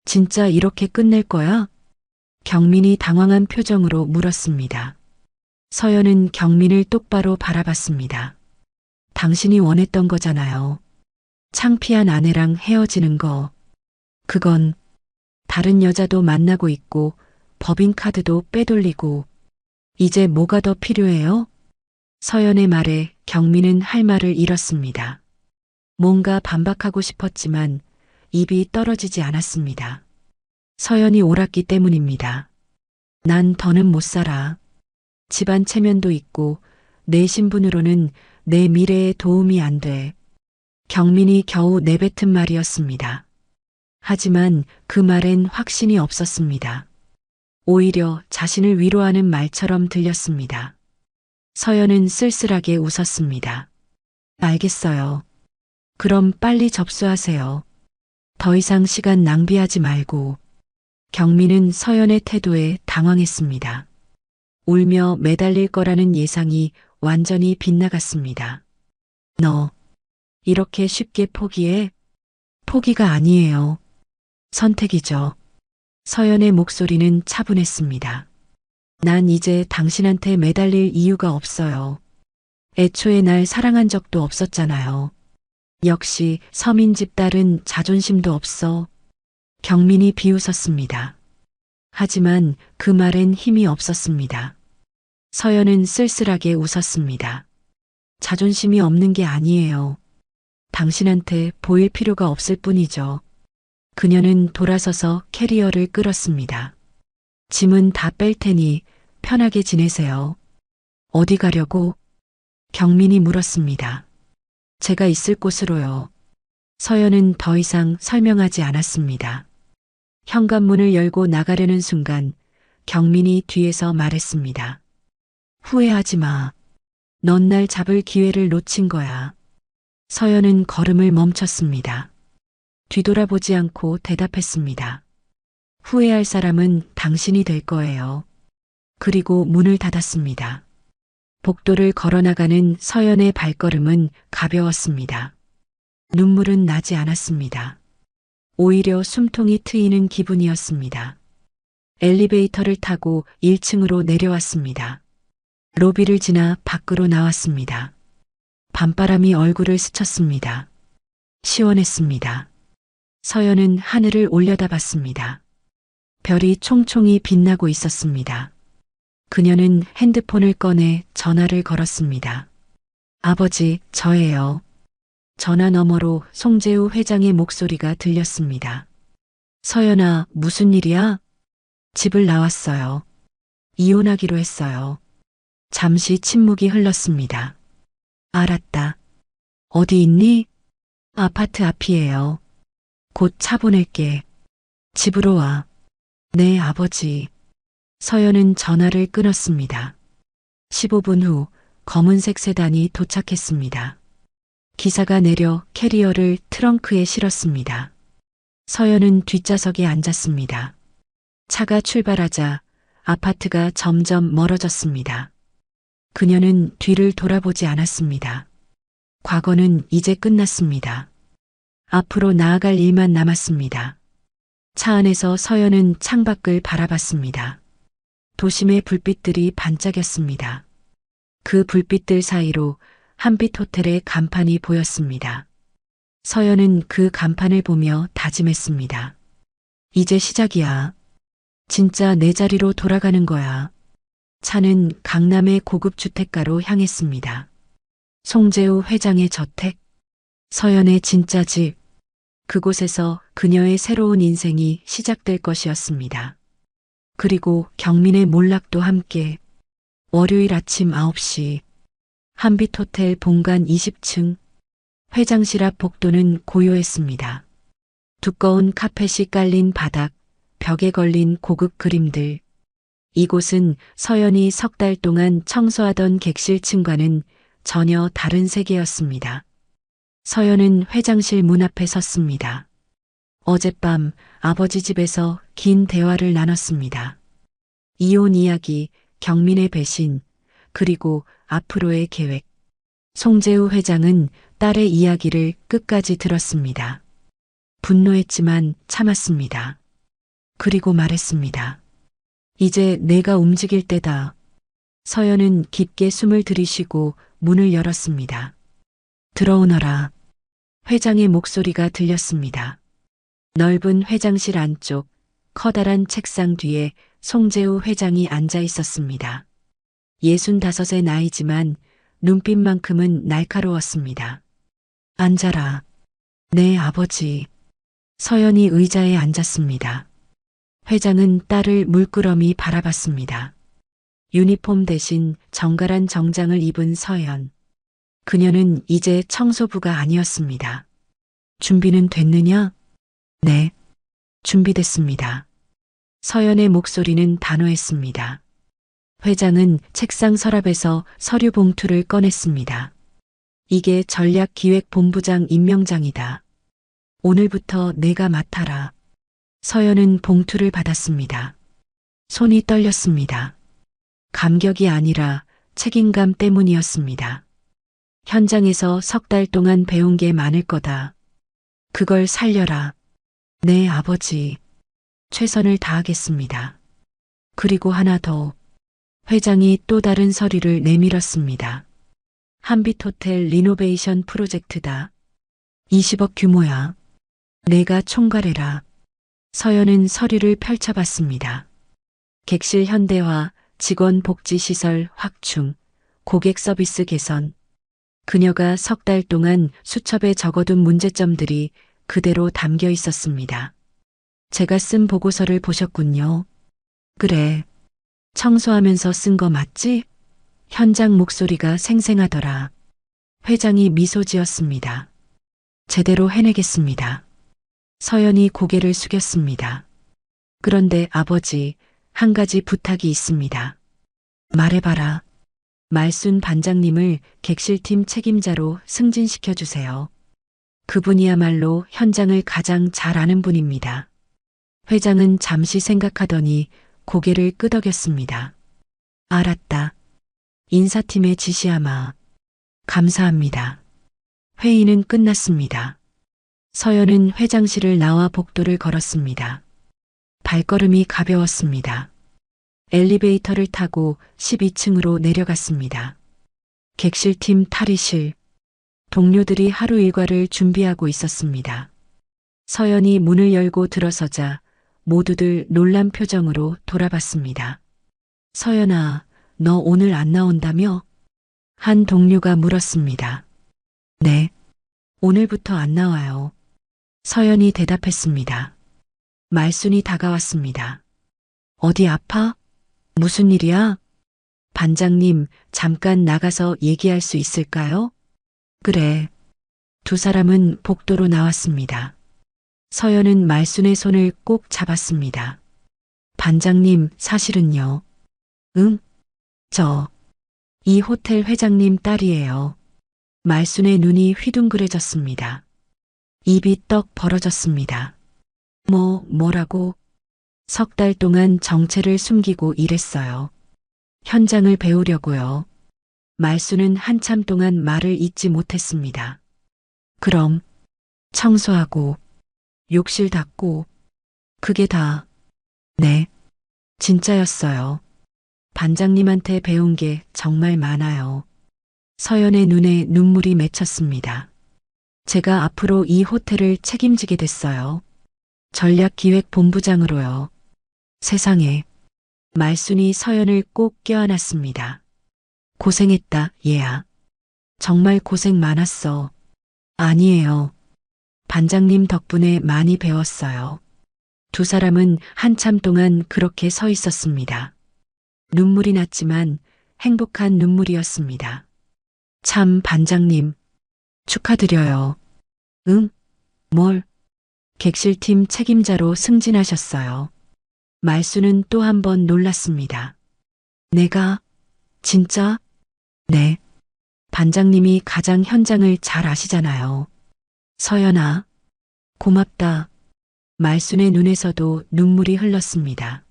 진짜 이렇게 끝낼 거야? 경민이 당황한 표정으로 물었습니다. 서연은 경민을 똑바로 바라봤습니다. 당신이 원했던 거잖아요. 창피한 아내랑 헤어지는 거. 그건 다른 여자도 만나고 있고 법인카드도 빼돌리고 이제 뭐가 더 필요해요? 서연의 말에 경민은 할 말을 잃었습니다. 뭔가 반박하고 싶었지만 입이 떨어지지 않았습니다. 서연이 옳았기 때문입니다. 난 더는 못 살아. 집안 체면도 있고 내 신분으로는 내 미래에 도움이 안 돼. 경민이 겨우 내뱉은 말이었습니다. 하지만 그 말엔 확신이 없었습니다. 오히려 자신을 위로하는 말처럼 들렸습니다. 서연은 쓸쓸하게 웃었습니다. 알겠어요. 그럼 빨리 접수하세요. 더 이상 시간 낭비하지 말고. 경민은 서연의 태도에 당황했습니다. 울며 매달릴 거라는 예상이 완전히 빗나갔습니다. 너 이렇게 쉽게 포기해? 포기가 아니에요. 선택이죠. 서연의 목소리는 차분했습니다. 난 이제 당신한테 매달릴 이유가 없어요. 애초에 날 사랑한 적도 없었잖아요. 역시 서민집 딸은 자존심도 없어. 경민이 비웃었습니다. 하지만 그 말엔 힘이 없었습니다. 서연은 쓸쓸하게 웃었습니다. 자존심이 없는 게 아니에요. 당신한테 보일 필요가 없을 뿐이죠. 그녀는 돌아서서 캐리어를 끌었습니다. 짐은 다 뺄 테니 편하게 지내세요. 어디 가려고? 경민이 물었습니다. 제가 있을 곳으로요. 서연은 더 이상 설명하지 않았습니다. 현관문을 열고 나가려는 순간 경민이 뒤에서 말했습니다. 후회하지 마. 넌 날 잡을 기회를 놓친 거야. 서연은 걸음을 멈췄습니다. 뒤돌아보지 않고 대답했습니다. 후회할 사람은 당신이 될 거예요. 그리고 문을 닫았습니다. 복도를 걸어나가는 서연의 발걸음은 가벼웠습니다. 눈물은 나지 않았습니다. 오히려 숨통이 트이는 기분이었습니다. 엘리베이터를 타고 1층으로 내려왔습니다. 로비를 지나 밖으로 나왔습니다. 밤바람이 얼굴을 스쳤습니다. 시원했습니다. 서연은 하늘을 올려다봤습니다. 별이 총총히 빛나고 있었습니다. 그녀는 핸드폰을 꺼내 전화를 걸었습니다. 아버지, 저예요. 전화 너머로 송재우 회장의 목소리가 들렸습니다. 서연아, 무슨 일이야? 집을 나왔어요. 이혼하기로 했어요. 잠시 침묵이 흘렀습니다. 알았다. 어디 있니? 아파트 앞이에요. 곧 차 보낼게. 집으로 와. 네, 아버지. 서연은 전화를 끊었습니다. 15분 후 검은색 세단이 도착했습니다. 기사가 내려 캐리어를 트렁크에 실었습니다. 서연은 뒷좌석에 앉았습니다. 차가 출발하자 아파트가 점점 멀어졌습니다. 그녀는 뒤를 돌아보지 않았습니다. 과거는 이제 끝났습니다. 앞으로 나아갈 일만 남았습니다. 차 안에서 서연은 창밖을 바라봤습니다. 도심의 불빛들이 반짝였습니다. 그 불빛들 사이로 한빛 호텔의 간판이 보였습니다. 서연은 그 간판을 보며 다짐했습니다. 이제 시작이야. 진짜 내 자리로 돌아가는 거야. 차는 강남의 고급 주택가로 향했습니다. 송재우 회장의 저택, 서연의 진짜 집, 그곳에서 그녀의 새로운 인생이 시작될 것이었습니다. 그리고 경민의 몰락도 함께 월요일 아침 9시 한빛 호텔 본관 20층 회장실 앞 복도는 고요했습니다. 두꺼운 카펫이 깔린 바닥, 벽에 걸린 고급 그림들. 이곳은 서연이 석 달 동안 청소하던 객실층과는 전혀 다른 세계였습니다. 서연은 회장실 문 앞에 섰습니다. 어젯밤 아버지 집에서 긴 대화를 나눴습니다. 이혼 이야기, 경민의 배신, 그리고 앞으로의 계획. 송재우 회장은 딸의 이야기를 끝까지 들었습니다. 분노했지만 참았습니다. 그리고 말했습니다. 이제 내가 움직일 때다. 서연은 깊게 숨을 들이쉬고 문을 열었습니다. 들어오너라. 회장의 목소리가 들렸습니다. 넓은 회장실 안쪽 커다란 책상 뒤에 송재우 회장이 앉아 있었습니다. 65의 나이지만 눈빛만큼은 날카로웠습니다. 앉아라. 네, 아버지. 서연이 의자에 앉았습니다. 회장은 딸을 물끄러미 바라봤습니다. 유니폼 대신 정갈한 정장을 입은 서연. 그녀는 이제 청소부가 아니었습니다. 준비는 됐느냐? 네. 준비됐습니다. 서연의 목소리는 단호했습니다. 회장은 책상 서랍에서 서류 봉투를 꺼냈습니다. 이게 전략기획본부장 임명장이다. 오늘부터 내가 맡아라. 서연은 봉투를 받았습니다. 손이 떨렸습니다. 감격이 아니라 책임감 때문이었습니다. 현장에서 석 달 동안 배운 게 많을 거다. 그걸 살려라. 네, 아버지. 최선을 다하겠습니다. 그리고 하나 더. 회장이 또 다른 서류를 내밀었습니다. 한빛 호텔 리노베이션 프로젝트다. 20억 규모야. 내가 총괄해라. 서연은 서류를 펼쳐봤습니다. 객실 현대화, 직원 복지 시설 확충, 고객 서비스 개선. 그녀가 석 달 동안 수첩에 적어둔 문제점들이 그대로 담겨 있었습니다. 제가 쓴 보고서를 보셨군요. 그래. 청소하면서 쓴 거 맞지? 현장 목소리가 생생하더라. 회장이 미소 지었습니다. 제대로 해내겠습니다. 서연이 고개를 숙였습니다. 그런데 아버지, 한 가지 부탁이 있습니다. 말해봐라. 말순 반장님을 객실팀 책임자로 승진시켜 주세요. 그분이야말로 현장을 가장 잘 아는 분입니다. 회장은 잠시 생각하더니 고개를 끄덕였습니다. 알았다. 인사팀의 지시아마. 감사합니다. 회의는 끝났습니다. 서연은 회장실을 나와 복도를 걸었습니다. 발걸음이 가벼웠습니다. 엘리베이터를 타고 12층으로 내려갔습니다. 객실팀 탈의실. 동료들이 하루 일과를 준비하고 있었습니다. 서연이 문을 열고 들어서자 모두들 놀란 표정으로 돌아봤습니다. 서연아, 너 오늘 안 나온다며? 한 동료가 물었습니다. 네. 오늘부터 안 나와요. 서연이 대답했습니다. 말순이 다가왔습니다. 어디 아파? 무슨 일이야? 반장님, 잠깐 나가서 얘기할 수 있을까요? 그래. 두 사람은 복도로 나왔습니다. 서연은 말순의 손을 꼭 잡았습니다. 반장님, 사실은요. 응? 이 호텔 회장님 딸이에요. 말순의 눈이 휘둥그레졌습니다. 입이 떡 벌어졌습니다. 뭐라고? 석 달 동안 정체를 숨기고 일했어요. 현장을 배우려고요. 말순은 한참 동안 말을 잇지 못했습니다. 그럼 청소하고 욕실 닦고 그게 다. 네, 진짜였어요. 반장님한테 배운 게 정말 많아요. 서연의 눈에 눈물이 맺혔습니다. 제가 앞으로 이 호텔을 책임지게 됐어요. 전략기획본부장으로요. 세상에. 말순이 서연을 꼭 껴안았습니다. 고생했다, 얘야. 정말 고생 많았어. 아니에요. 반장님 덕분에 많이 배웠어요. 두 사람은 한참 동안 그렇게 서 있었습니다. 눈물이 났지만 행복한 눈물이었습니다. 참, 반장님. 축하드려요. 응? 뭘? 객실팀 책임자로 승진하셨어요. 말수는 또 한 번 놀랐습니다. 내가? 진짜? 네. 반장님이 가장 현장을 잘 아시잖아요. 서연아. 고맙다. 말순의 눈에서도 눈물이 흘렀습니다.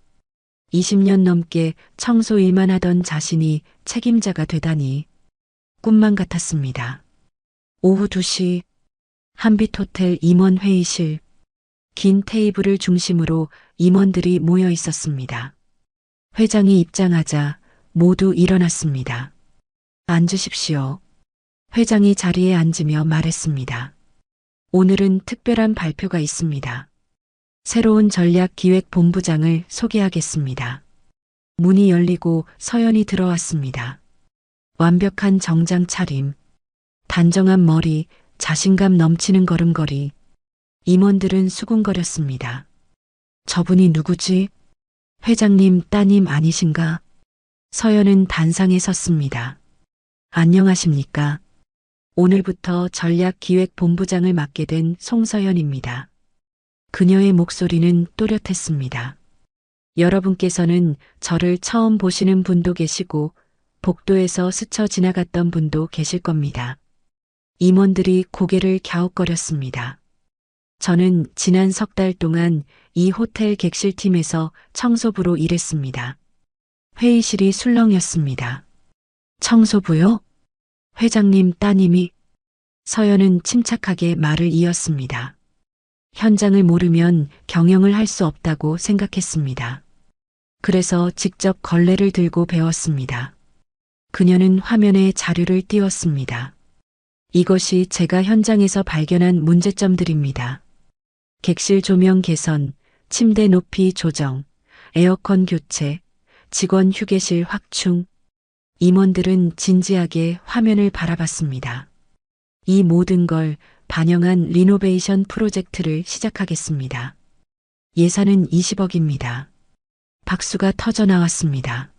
20년 넘게 청소 일만 하던 자신이 책임자가 되다니 꿈만 같았습니다. 오후 2시 한빛호텔 임원 회의실. 긴 테이블을 중심으로 임원들이 모여 있었습니다. 회장이 입장하자 모두 일어났습니다. 앉으십시오. 회장이 자리에 앉으며 말했습니다. 오늘은 특별한 발표가 있습니다. 새로운 전략기획본부장을 소개하겠습니다. 문이 열리고 서연이 들어왔습니다. 완벽한 정장 차림, 단정한 머리, 자신감 넘치는 걸음걸이. 임원들은 수군거렸습니다. 저분이 누구지? 회장님 따님 아니신가? 서연은 단상에 섰습니다. 안녕하십니까? 오늘부터 전략기획본부장을 맡게 된 송서연입니다. 그녀의 목소리는 또렷했습니다. 여러분께서는 저를 처음 보시는 분도 계시고 복도에서 스쳐 지나갔던 분도 계실 겁니다. 임원들이 고개를 갸웃거렸습니다. 저는 지난 3달 동안 이 호텔 객실팀에서 청소부로 일했습니다. 회의실이 술렁였습니다. 청소부요? 회장님 따님이? 서연은 침착하게 말을 이었습니다. 현장을 모르면 경영을 할 수 없다고 생각했습니다. 그래서 직접 걸레를 들고 배웠습니다. 그녀는 화면에 자료를 띄웠습니다. 이것이 제가 현장에서 발견한 문제점들입니다. 객실 조명 개선, 침대 높이 조정, 에어컨 교체, 직원 휴게실 확충. 임원들은 진지하게 화면을 바라봤습니다. 이 모든 걸 반영한 리노베이션 프로젝트를 시작하겠습니다. 예산은 20억입니다. 박수가 터져 나왔습니다.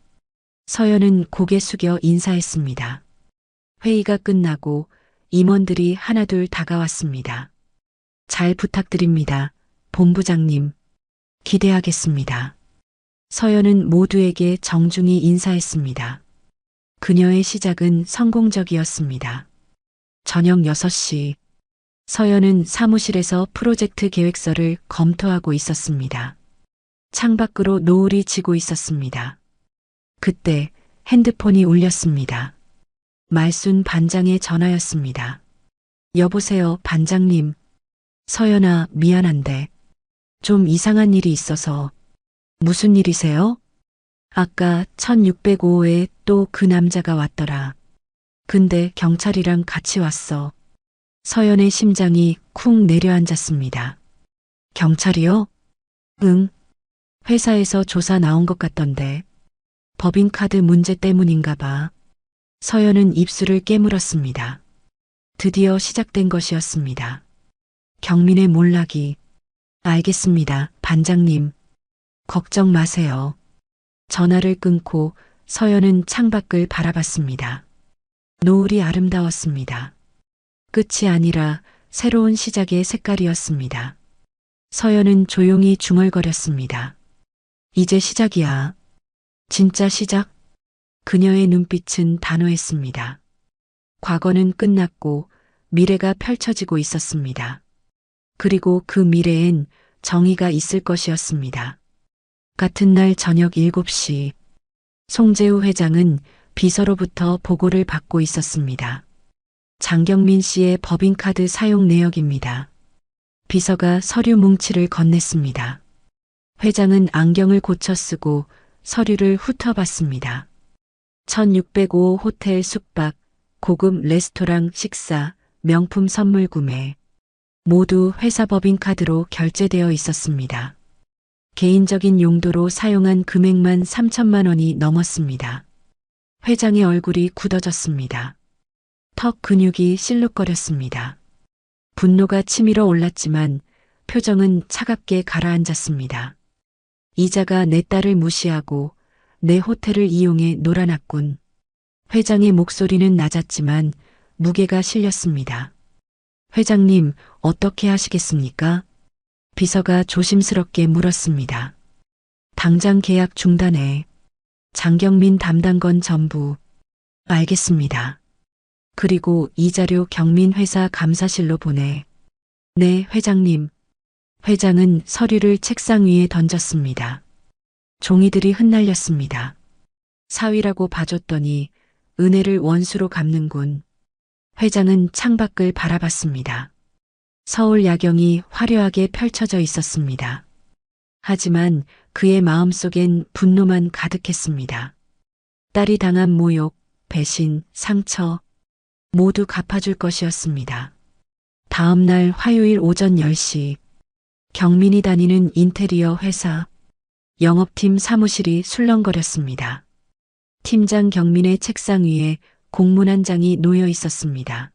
서연은 고개 숙여 인사했습니다. 회의가 끝나고 임원들이 하나둘 다가왔습니다. 잘 부탁드립니다. 본부장님. 기대하겠습니다. 서연은 모두에게 정중히 인사했습니다. 그녀의 시작은 성공적이었습니다. 저녁 6시. 서연은 사무실에서 프로젝트 계획서를 검토하고 있었습니다. 창밖으로 노을이 지고 있었습니다. 그때 핸드폰이 울렸습니다. 말순 반장의 전화였습니다. 여보세요, 반장님. 서연아, 미안한데 좀 이상한 일이 있어서. 무슨 일이세요? 아까 1605호에 또 그 남자가 왔더라. 근데 경찰이랑 같이 왔어. 서연의 심장이 쿵 내려앉았습니다. 경찰이요? 응. 회사에서 조사 나온 것 같던데. 법인카드 문제 때문인가 봐. 서연은 입술을 깨물었습니다. 드디어 시작된 것이었습니다. 경민의 몰락이. 알겠습니다, 반장님. 걱정 마세요. 전화를 끊고 서연은 창밖을 바라봤습니다. 노을이 아름다웠습니다. 끝이 아니라 새로운 시작의 색깔이었습니다. 서연은 조용히 중얼거렸습니다. 이제 시작이야. 진짜 시작? 그녀의 눈빛은 단호했습니다. 과거는 끝났고 미래가 펼쳐지고 있었습니다. 그리고 그 미래엔 정의가 있을 것이었습니다. 같은 날 저녁 7시, 송재우 회장은 비서로부터 보고를 받고 있었습니다. 장경민 씨의 법인카드 사용 내역입니다. 비서가 서류 뭉치를 건넸습니다. 회장은 안경을 고쳐 쓰고 서류를 훑어봤습니다. 1605 호텔 숙박, 고급 레스토랑 식사, 명품 선물 구매. 모두 회사 법인카드로 결제되어 있었습니다. 개인적인 용도로 사용한 금액만 3천만 원이 넘었습니다. 회장의 얼굴이 굳어졌습니다. 턱 근육이 실룩거렸습니다. 분노가 치밀어 올랐지만 표정은 차갑게 가라앉았습니다. 이자가 내 딸을 무시하고 내 호텔을 이용해 놀아났군. 회장의 목소리는 낮았지만 무게가 실렸습니다. 회장님, 어떻게 하시겠습니까? 비서가 조심스럽게 물었습니다. 당장 계약 중단해. 장경민 담당건 전부. 알겠습니다. 그리고 이 자료 경민 회사 감사실로 보내. 네, 회장님. 회장은 서류를 책상 위에 던졌습니다. 종이들이 흩날렸습니다. 사위라고 봐줬더니 은혜를 원수로 갚는군. 회장은 창밖을 바라봤습니다. 서울 야경이 화려하게 펼쳐져 있었습니다. 하지만 그의 마음속엔 분노만 가득했습니다. 딸이 당한 모욕, 배신, 상처 모두 갚아줄 것이었습니다. 다음 날 화요일 오전 10시 경민이 다니는 인테리어 회사 영업팀 사무실이 술렁거렸습니다. 팀장 경민의 책상 위에 공문 한 장이 놓여 있었습니다.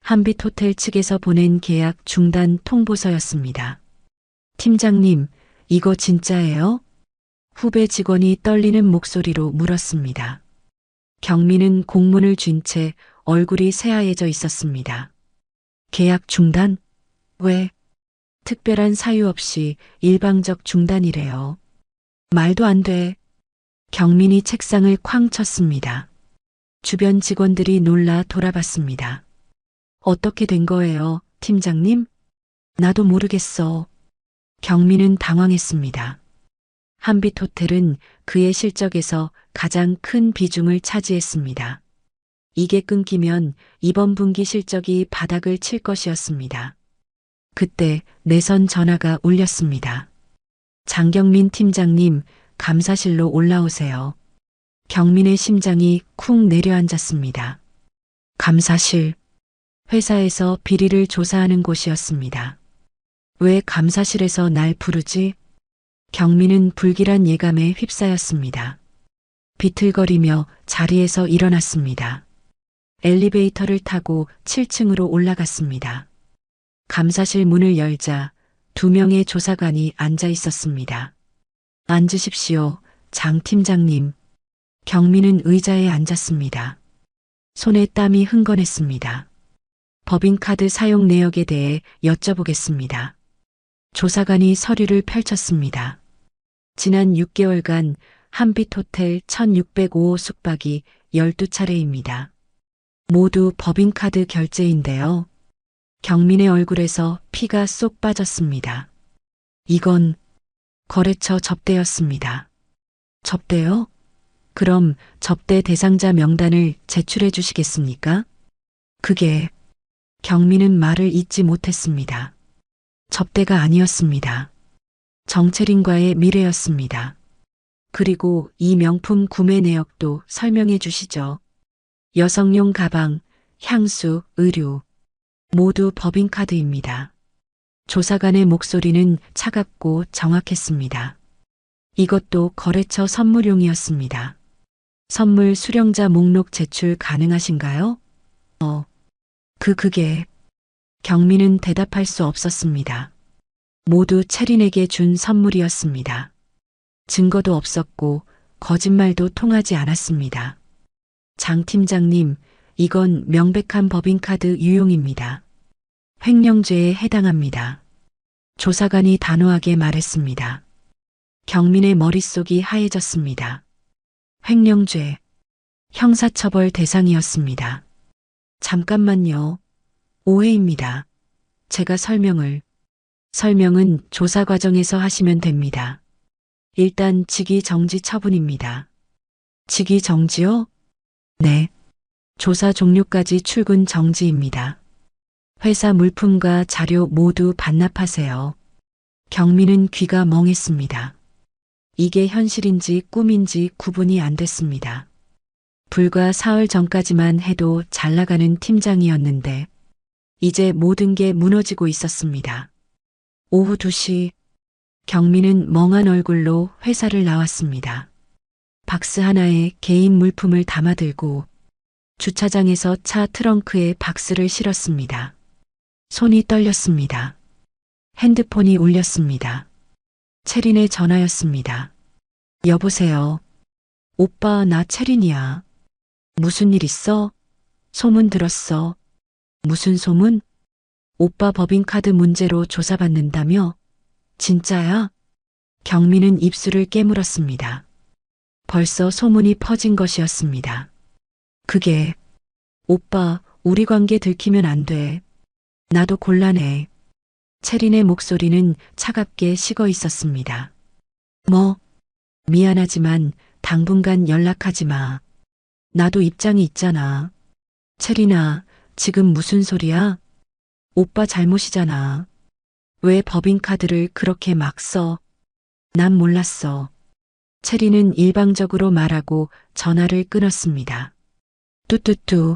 한빛 호텔 측에서 보낸 계약 중단 통보서였습니다. 팀장님, 이거 진짜예요? 후배 직원이 떨리는 목소리로 물었습니다. 경민은 공문을 쥔 채 얼굴이 새하얘져 있었습니다. 계약 중단? 왜? 특별한 사유 없이 일방적 중단이래요. 말도 안 돼. 경민이 책상을 쾅 쳤습니다. 주변 직원들이 놀라 돌아봤습니다. 어떻게 된 거예요, 팀장님? 나도 모르겠어. 경민은 당황했습니다. 한빛 호텔은 그의 실적에서 가장 큰 비중을 차지했습니다. 이게 끊기면 이번 분기 실적이 바닥을 칠 것이었습니다. 그때 내선 전화가 울렸습니다. 장경민 팀장님, 감사실로 올라오세요. 경민의 심장이 쿵 내려앉았습니다. 감사실. 회사에서 비리를 조사하는 곳이었습니다. 왜 감사실에서 날 부르지? 경민은 불길한 예감에 휩싸였습니다. 비틀거리며 자리에서 일어났습니다. 엘리베이터를 타고 7층으로 올라갔습니다. 감사실 문을 열자 2명의 조사관이 앉아 있었습니다. 앉으십시오, 장 팀장님. 경민은 의자에 앉았습니다. 손에 땀이 흥건했습니다. 법인카드 사용 내역에 대해 여쭤보겠습니다. 조사관이 서류를 펼쳤습니다. 지난 6개월간 한빛 호텔 1605호 숙박이 12차례입니다. 모두 법인카드 결제인데요. 경민의 얼굴에서 피가 쏙 빠졌습니다. 이건 거래처 접대였습니다. 접대요? 그럼 접대 대상자 명단을 제출해 주시겠습니까? 그게 경민은 말을 잇지 못했습니다. 접대가 아니었습니다. 정채린과의 미래였습니다. 그리고 이 명품 구매 내역도 설명해 주시죠. 여성용 가방, 향수, 의류 모두 법인카드입니다. 조사관의 목소리는 차갑고 정확했습니다. 이것도 거래처 선물용이었습니다. 선물 수령자 목록 제출 가능하신가요? 그게 경민은 대답할 수 없었습니다. 모두 채린에게 준 선물이었습니다. 증거도 없었고 거짓말도 통하지 않았습니다. 장 팀장님, 이건 명백한 법인카드 유용입니다. 횡령죄에 해당합니다. 조사관이 단호하게 말했습니다. 경민의 머릿속이 하얘졌습니다. 횡령죄, 형사처벌 대상이었습니다. 잠깐만요. 오해입니다. 제가 설명은 조사 과정에서 하시면 됩니다. 일단 직위 정지 처분입니다. 직위 정지요? 네. 조사 종료까지 출근 정지입니다. 회사 물품과 자료 모두 반납하세요. 경민은 귀가 멍했습니다. 이게 현실인지 꿈인지 구분이 안 됐습니다. 불과 사흘 전까지만 해도 잘 나가는 팀장이었는데 이제 모든 게 무너지고 있었습니다. 오후 2시 경민은 멍한 얼굴로 회사를 나왔습니다. 박스 하나에 개인 물품을 담아들고 주차장에서 차 트렁크에 박스를 실었습니다. 손이 떨렸습니다. 핸드폰이 울렸습니다. 채린의 전화였습니다. 여보세요. 오빠, 나 채린이야. 무슨 일 있어? 소문 들었어. 무슨 소문? 오빠 법인카드 문제로 조사받는다며? 진짜야? 경민은 입술을 깨물었습니다. 벌써 소문이 퍼진 것이었습니다. 그게, 오빠, 우리 관계 들키면 안 돼. 나도 곤란해. 채린의 목소리는 차갑게 식어 있었습니다. 뭐? 미안하지만 당분간 연락하지 마. 나도 입장이 있잖아. 채린아, 지금 무슨 소리야? 오빠 잘못이잖아. 왜 법인카드를 그렇게 막 써? 난 몰랐어. 채린은 일방적으로 말하고 전화를 끊었습니다. 뚜뚜뚜.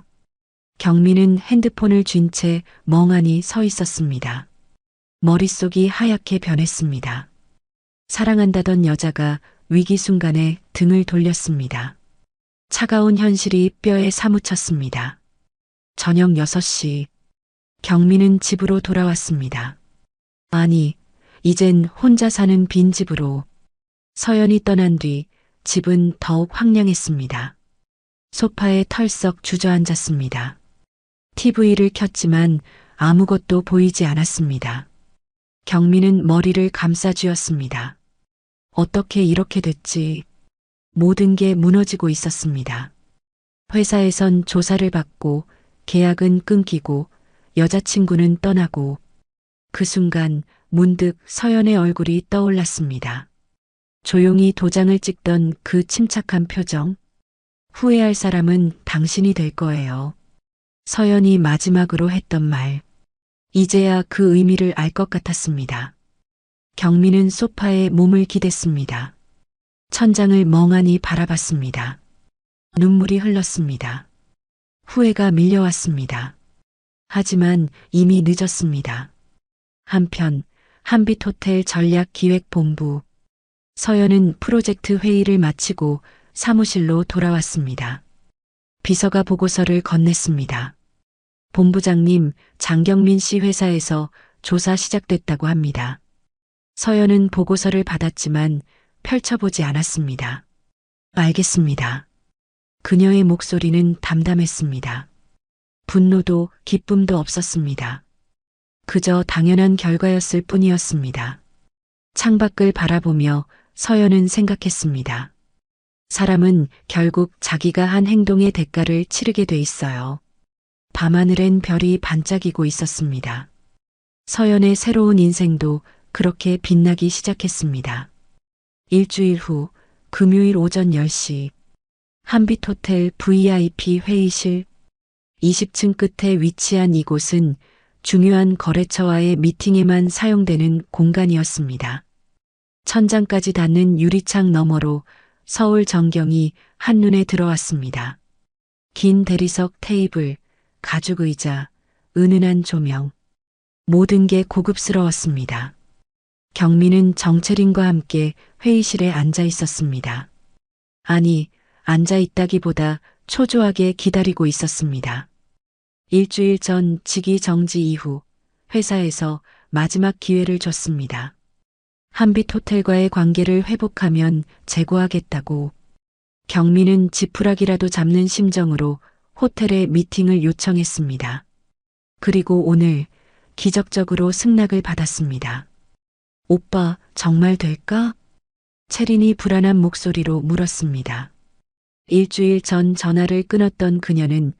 경민은 핸드폰을 쥔 채 멍하니 서 있었습니다. 머릿속이 하얗게 변했습니다. 사랑한다던 여자가 위기 순간에 등을 돌렸습니다. 차가운 현실이 뼈에 사무쳤습니다. 저녁 6시 경민은 집으로 돌아왔습니다. 아니, 이젠 혼자 사는 빈집으로. 서연이 떠난 뒤 집은 더욱 황량했습니다. 소파에 털썩 주저앉았습니다. TV를 켰지만 아무것도 보이지 않았습니다. 경민은 머리를 감싸쥐었습니다. 어떻게 이렇게 됐지? 모든 게 무너지고 있었습니다. 회사에선 조사를 받고 계약은 끊기고 여자친구는 떠나고 그 순간 문득 서연의 얼굴이 떠올랐습니다. 조용히 도장을 찍던 그 침착한 표정. 후회할 사람은 당신이 될 거예요. 서연이 마지막으로 했던 말. 이제야 그 의미를 알 것 같았습니다. 경민은 소파에 몸을 기댔습니다. 천장을 멍하니 바라봤습니다. 눈물이 흘렀습니다. 후회가 밀려왔습니다. 하지만 이미 늦었습니다. 한편 한빛호텔 전략기획본부. 서연은 프로젝트 회의를 마치고 사무실로 돌아왔습니다. 비서가 보고서를 건넸습니다. 본부장님, 장경민 씨 회사에서 조사 시작됐다고 합니다. 서연은 보고서를 받았지만 펼쳐보지 않았습니다. 알겠습니다. 그녀의 목소리는 담담했습니다. 분노도 기쁨도 없었습니다. 그저 당연한 결과였을 뿐이었습니다. 창밖을 바라보며 서연은 생각했습니다. 사람은 결국 자기가 한 행동의 대가를 치르게 돼 있어요. 밤하늘엔 별이 반짝이고 있었습니다. 서연의 새로운 인생도 그렇게 빛나기 시작했습니다. 일주일 후 금요일 오전 10시 한빛호텔 VIP 회의실. 20층 끝에 위치한 이곳은 중요한 거래처와의 미팅에만 사용되는 공간이었습니다. 천장까지 닿는 유리창 너머로 서울 전경이 한눈에 들어왔습니다. 긴 대리석 테이블, 가죽 의자, 은은한 조명. 모든 게 고급스러웠습니다. 경민은 정채린과 함께 회의실에 앉아 있었습니다. 아니, 앉아 있다기보다 초조하게 기다리고 있었습니다. 일주일 전 직위 정지 이후 회사에서 마지막 기회를 줬습니다. 한빛호텔과의 관계를 회복하면 재고하겠다고. 경민은 지푸라기라도 잡는 심정으로 호텔에 미팅을 요청했습니다. 그리고 오늘 기적적으로 승낙을 받았습니다. 오빠, 정말 될까? 채린이 불안한 목소리로 물었습니다. 일주일 전 전화를 끊었던 그녀는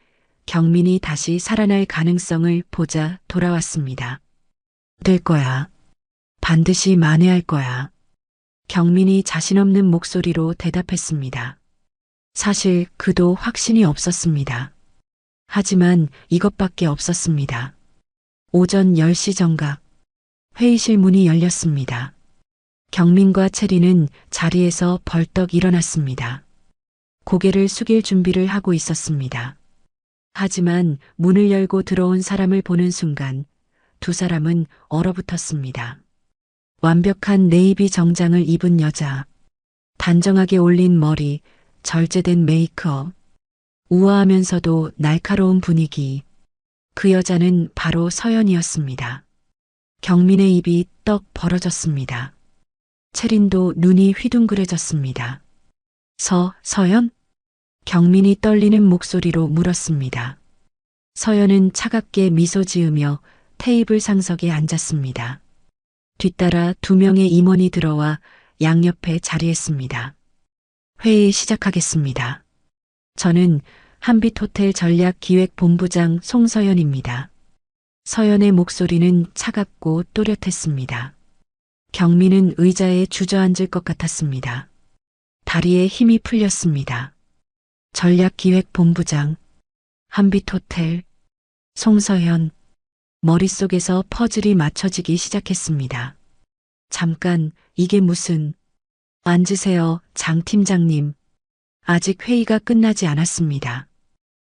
경민이 다시 살아날 가능성을 보자 돌아왔습니다. 될 거야. 반드시 만회할 거야. 경민이 자신 없는 목소리로 대답했습니다. 사실 그도 확신이 없었습니다. 하지만 이것밖에 없었습니다. 오전 10시 정각 회의실 문이 열렸습니다. 경민과 체리는 자리에서 벌떡 일어났습니다. 고개를 숙일 준비를 하고 있었습니다. 하지만 문을 열고 들어온 사람을 보는 순간 두 사람은 얼어붙었습니다. 완벽한 네이비 정장을 입은 여자, 단정하게 올린 머리, 절제된 메이크업, 우아하면서도 날카로운 분위기. 그 여자는 바로 서연이었습니다. 경민의 입이 떡 벌어졌습니다. 체린도 눈이 휘둥그레졌습니다. 서연? 경민이 떨리는 목소리로 물었습니다. 서연은 차갑게 미소 지으며 테이블 상석에 앉았습니다. 뒤따라 두 명의 임원이 들어와 양옆에 자리했습니다. 회의 시작하겠습니다. 저는 한빛호텔 전략기획본부장 송서연입니다. 서연의 목소리는 차갑고 또렷했습니다. 경민은 의자에 주저앉을 것 같았습니다. 다리에 힘이 풀렸습니다. 전략기획본부장, 한빛호텔, 송서연, 머릿속에서 퍼즐이 맞춰지기 시작했습니다. 잠깐, 이게 무슨... 앉으세요, 장 팀장님. 아직 회의가 끝나지 않았습니다.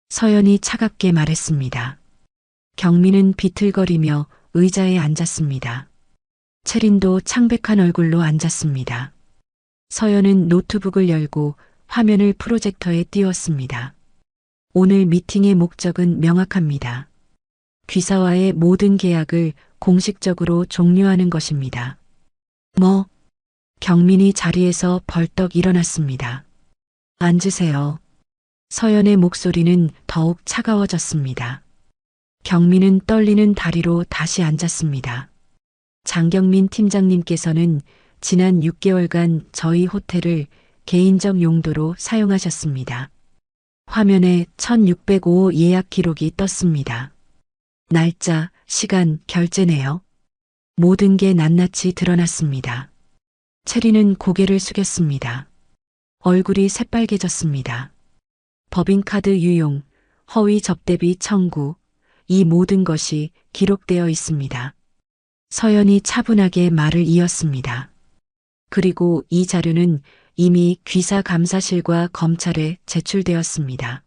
서연이 차갑게 말했습니다. 경민은 비틀거리며 의자에 앉았습니다. 체린도 창백한 얼굴로 앉았습니다. 서연은 노트북을 열고 화면을 프로젝터에 띄웠습니다. 오늘 미팅의 목적은 명확합니다. 귀사와의 모든 계약을 공식적으로 종료하는 것입니다. 경민이 자리에서 벌떡 일어났습니다. 앉으세요. 서연의 목소리는 더욱 차가워졌습니다. 경민은 떨리는 다리로 다시 앉았습니다. 장경민 팀장님께서는 지난 6개월간 저희 호텔을 개인적 용도로 사용하셨습니다. 화면에 1605 예약 기록이 떴습니다. 날짜, 시간, 결제네요. 모든 게 낱낱이 드러났습니다. 체리는 고개를 숙였습니다. 얼굴이 새빨개졌습니다. 법인카드 유용, 허위 접대비 청구, 이 모든 것이 기록되어 있습니다. 서연이 차분하게 말을 이었습니다. 그리고 이 자료는 이미 귀사감사실과 검찰에 제출되었습니다.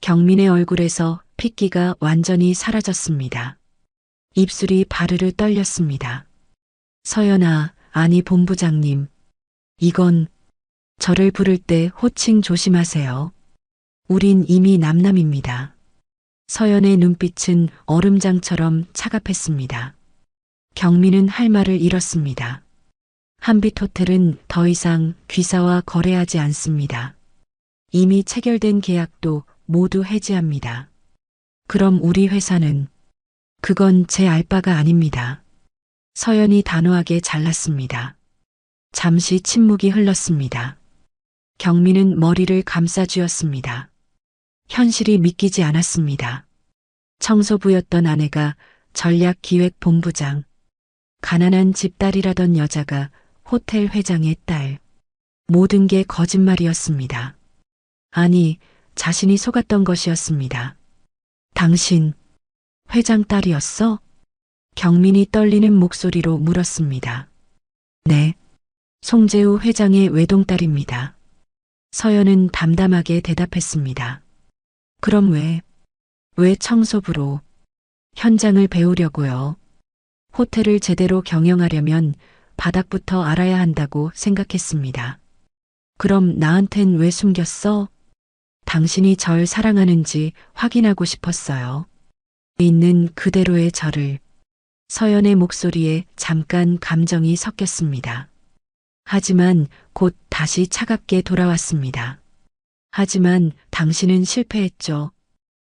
경민의 얼굴에서 핏기가 완전히 사라졌습니다. 입술이 바르르 떨렸습니다. 서연아, 아니 본부장님. 이건 저를 부를 때 호칭 조심하세요. 우린 이미 남남입니다. 서연의 눈빛은 얼음장처럼 차갑했습니다. 경민은 할 말을 잃었습니다. 한빛호텔은 더 이상 귀사와 거래하지 않습니다. 이미 체결된 계약도 모두 해지합니다. 그럼 우리 회사는? 그건 제 알 바가 아닙니다. 서연이 단호하게 잘랐습니다. 잠시 침묵이 흘렀습니다. 경민은 머리를 감싸쥐었습니다. 현실이 믿기지 않았습니다. 청소부였던 아내가 전략기획본부장, 가난한 집딸이라던 여자가 호텔 회장의 딸. 모든 게 거짓말이었습니다. 아니, 자신이 속았던 것이었습니다. 당신, 회장 딸이었어? 경민이 떨리는 목소리로 물었습니다. 네, 송재우 회장의 외동딸입니다. 서연은 담담하게 대답했습니다. 그럼 왜 청소부로? 현장을 배우려고요. 호텔을 제대로 경영하려면 바닥부터 알아야 한다고 생각했습니다. 그럼 나한텐 왜 숨겼어? 당신이 절 사랑하는지 확인하고 싶었어요. 있는 그대로의 저를. 서연의 목소리에 잠깐 감정이 섞였습니다. 하지만 곧 다시 차갑게 돌아왔습니다. 하지만 당신은 실패했죠.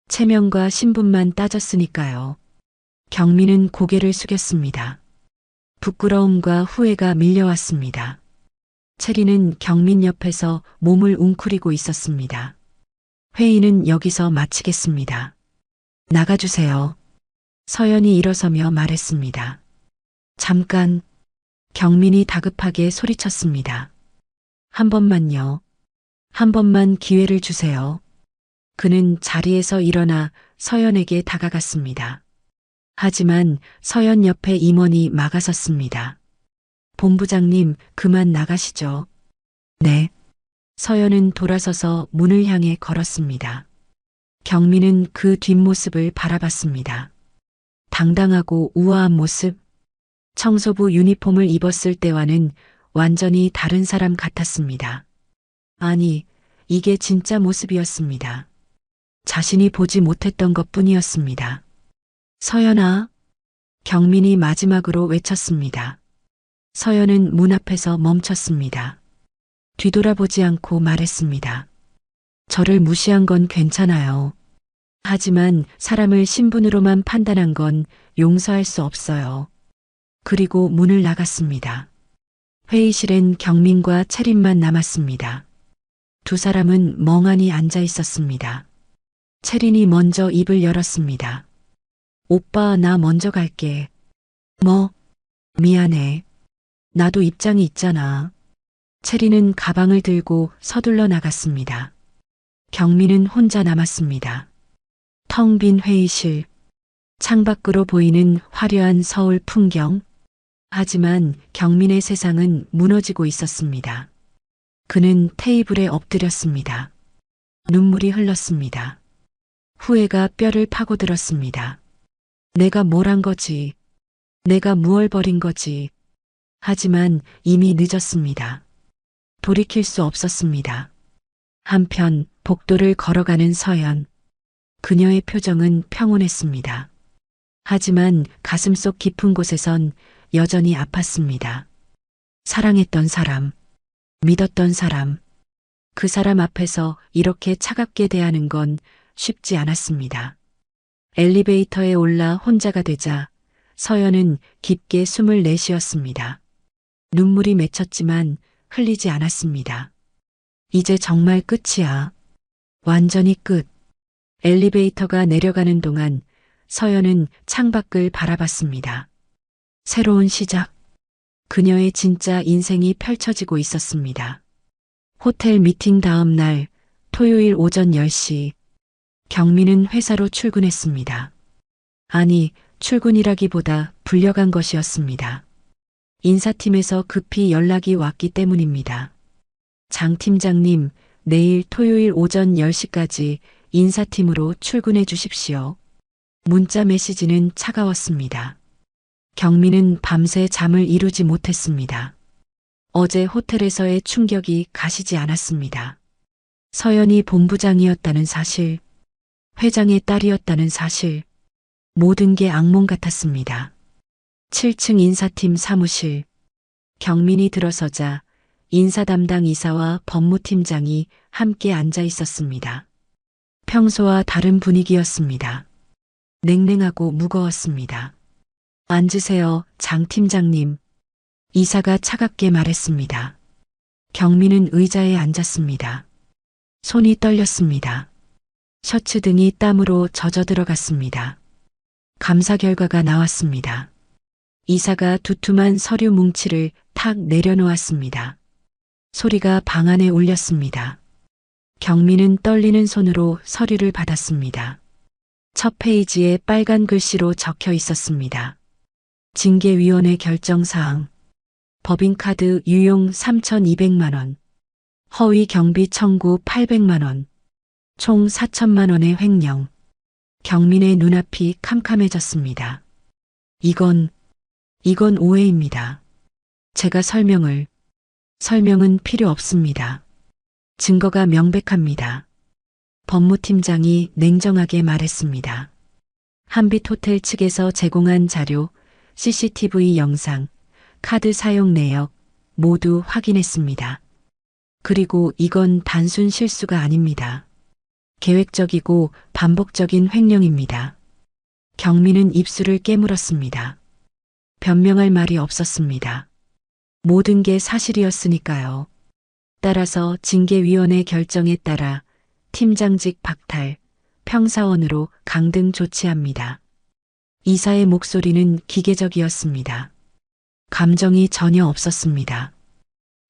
체면과 신분만 따졌으니까요. 경민은 고개를 숙였습니다. 부끄러움과 후회가 밀려왔습니다. 체리는 경민 옆에서 몸을 웅크리고 있었습니다. 회의는 여기서 마치겠습니다. 나가주세요. 서연이 일어서며 말했습니다. 잠깐. 경민이 다급하게 소리쳤습니다. 한 번만요. 한 번만 기회를 주세요. 그는 자리에서 일어나 서연에게 다가갔습니다. 하지만 서연 옆에 임원이 막아섰습니다. 본부장님, 그만 나가시죠. 네. 서연은 돌아서서 문을 향해 걸었습니다. 경미는 그 뒷모습을 바라봤습니다. 당당하고 우아한 모습, 청소부 유니폼을 입었을 때와는 완전히 다른 사람 같았습니다. 아니, 이게 진짜 모습이었습니다. 자신이 보지 못했던 것 뿐이었습니다. 서연아, 경민이 마지막으로 외쳤습니다. 서연은 문 앞에서 멈췄습니다. 뒤돌아보지 않고 말했습니다. 저를 무시한 건 괜찮아요. 하지만 사람을 신분으로만 판단한 건 용서할 수 없어요. 그리고 문을 나갔습니다. 회의실엔 경민과 채린만 남았습니다. 두 사람은 멍하니 앉아 있었습니다. 채린이 먼저 입을 열었습니다. 오빠, 나 먼저 갈게. 뭐? 미안해. 나도 입장이 있잖아. 채린은 가방을 들고 서둘러 나갔습니다. 경민은 혼자 남았습니다. 텅 빈 회의실, 창밖으로 보이는 화려한 서울 풍경. 하지만 경민의 세상은 무너지고 있었습니다. 그는 테이블에 엎드렸습니다. 눈물이 흘렀습니다. 후회가 뼈를 파고들었습니다. 내가 뭘 한 거지? 내가 무얼 버린 거지? 하지만 이미 늦었습니다. 돌이킬 수 없었습니다. 한편 복도를 걸어가는 서연. 그녀의 표정은 평온했습니다. 하지만 가슴속 깊은 곳에선 여전히 아팠습니다. 사랑했던 사람, 믿었던 사람, 그 사람 앞에서 이렇게 차갑게 대하는 건 쉽지 않았습니다. 엘리베이터에 올라 혼자가 되자 서연은 깊게 숨을 내쉬었습니다. 눈물이 맺혔지만 흘리지 않았습니다. 이제 정말 끝이야. 완전히 끝. 엘리베이터가 내려가는 동안 서연은 창밖을 바라봤습니다. 새로운 시작. 그녀의 진짜 인생이 펼쳐지고 있었습니다. 호텔 미팅 다음 날 토요일 오전 10시 경민은 회사로 출근했습니다. 아니, 출근이라기보다 불려간 것이었습니다. 인사팀에서 급히 연락이 왔기 때문입니다. 장 팀장님, 내일 토요일 오전 10시까지 인사팀으로 출근해 주십시오. 문자 메시지는 차가웠습니다. 경민은 밤새 잠을 이루지 못했습니다. 어제 호텔에서의 충격이 가시지 않았습니다. 서연이 본부장이었다는 사실, 회장의 딸이었다는 사실, 모든 게 악몽 같았습니다. 7층 인사팀 사무실, 경민이 들어서자 인사 담당 이사와 법무팀장이 함께 앉아 있었습니다. 평소와 다른 분위기였습니다. 냉랭하고 무거웠습니다. 앉으세요, 장 팀장님. 이사가 차갑게 말했습니다. 경민은 의자에 앉았습니다. 손이 떨렸습니다. 셔츠 등이 땀으로 젖어 들어갔습니다. 감사 결과가 나왔습니다. 이사가 두툼한 서류 뭉치를 탁 내려놓았습니다. 소리가 방 안에 울렸습니다. 경민은 떨리는 손으로 서류를 받았습니다. 첫 페이지에 빨간 글씨로 적혀 있었습니다. 징계위원회 결정사항. 법인카드 유용 3,200만 원. 허위 경비 청구 800만 원. 총 4천만 원의 횡령. 경민의 눈앞이 캄캄해졌습니다. 이건 오해입니다. 제가 설명은 필요 없습니다. 증거가 명백합니다. 법무팀장이 냉정하게 말했습니다. 한빛호텔 측에서 제공한 자료, CCTV 영상, 카드 사용 내역 모두 확인했습니다. 그리고 이건 단순 실수가 아닙니다. 계획적이고 반복적인 횡령입니다. 경민은 입술을 깨물었습니다. 변명할 말이 없었습니다. 모든 게 사실이었으니까요. 따라서 징계위원회 결정에 따라 팀장직 박탈, 평사원으로 강등 조치합니다. 이사의 목소리는 기계적이었습니다. 감정이 전혀 없었습니다.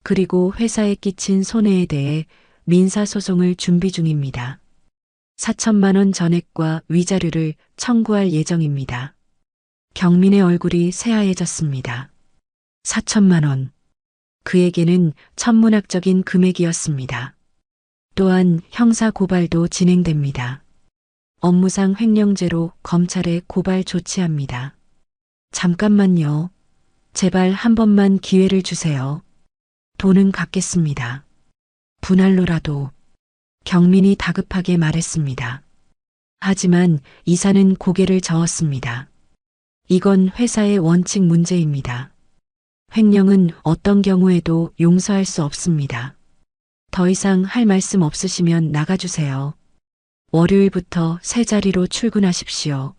그리고 회사에 끼친 손해에 대해 민사소송을 준비 중입니다. 4천만 원 전액과 위자료를 청구할 예정입니다. 경민의 얼굴이 새하얘졌습니다. 4천만 원. 그에게는 천문학적인 금액이었습니다. 또한 형사 고발도 진행됩니다. 업무상 횡령죄로 검찰에 고발 조치합니다. 잠깐만요. 제발 한 번만 기회를 주세요. 돈은 갚겠습니다. 분할로라도. 경민이 다급하게 말했습니다. 하지만 이사는 고개를 저었습니다. 이건 회사의 원칙 문제입니다. 횡령은 어떤 경우에도 용서할 수 없습니다. 더 이상 할 말씀 없으시면 나가주세요. 월요일부터 새 자리로 출근하십시오.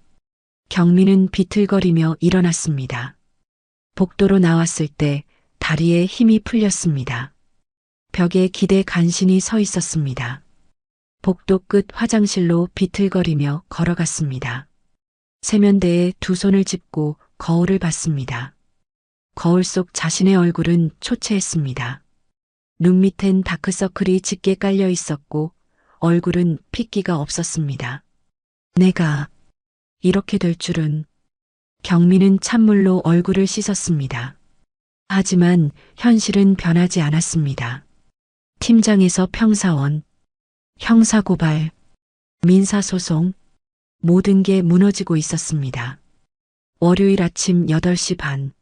경민은 비틀거리며 일어났습니다. 복도로 나왔을 때 다리에 힘이 풀렸습니다. 벽에 기대 간신히 서 있었습니다. 복도 끝 화장실로 비틀거리며 걸어갔습니다. 세면대에 두 손을 짚고 거울을 봤습니다. 거울 속 자신의 얼굴은 초췌했습니다. 눈 밑엔 다크서클이 짙게 깔려 있었고 얼굴은 핏기가 없었습니다. 내가 이렇게 될 줄은. 경민은 찬물로 얼굴을 씻었습니다. 하지만 현실은 변하지 않았습니다. 팀장에서 평사원, 형사고발, 민사소송, 모든 게 무너지고 있었습니다. 월요일 아침 8시 반,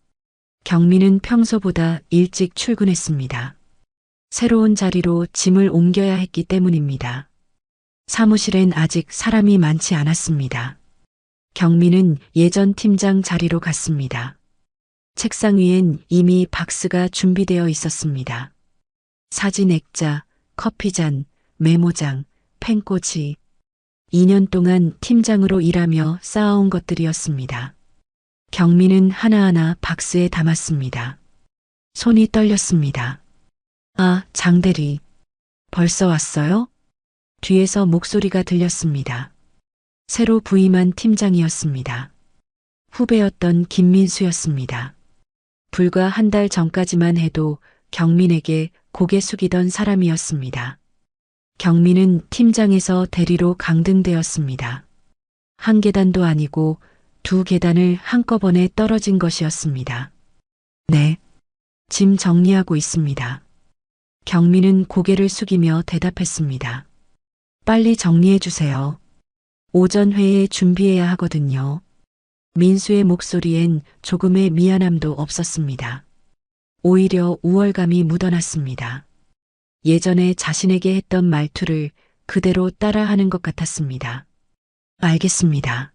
경민은 평소보다 일찍 출근했습니다. 새로운 자리로 짐을 옮겨야 했기 때문입니다. 사무실엔 아직 사람이 많지 않았습니다. 경민은 예전 팀장 자리로 갔습니다. 책상 위엔 이미 박스가 준비되어 있었습니다. 사진 액자, 커피잔, 메모장, 펜꽂이. 2년 동안 팀장으로 일하며 쌓아온 것들이었습니다. 경민은 하나하나 박스에 담았습니다. 손이 떨렸습니다. 아, 장대리. 벌써 왔어요? 뒤에서 목소리가 들렸습니다. 새로 부임한 팀장이었습니다. 후배였던 김민수였습니다. 불과 한 달 전까지만 해도 경민에게 고개 숙이던 사람이었습니다. 경민은 팀장에서 대리로 강등되었습니다. 한 계단도 아니고 두 계단을 한꺼번에 떨어진 것이었습니다. 네. 짐 정리하고 있습니다. 경민은 고개를 숙이며 대답했습니다. 빨리 정리해 주세요. 오전 회에 준비해야 하거든요. 민수의 목소리엔 조금의 미안함도 없었습니다. 오히려 우월감이 묻어났습니다. 예전에 자신에게 했던 말투를 그대로 따라하는 것 같았습니다. 알겠습니다.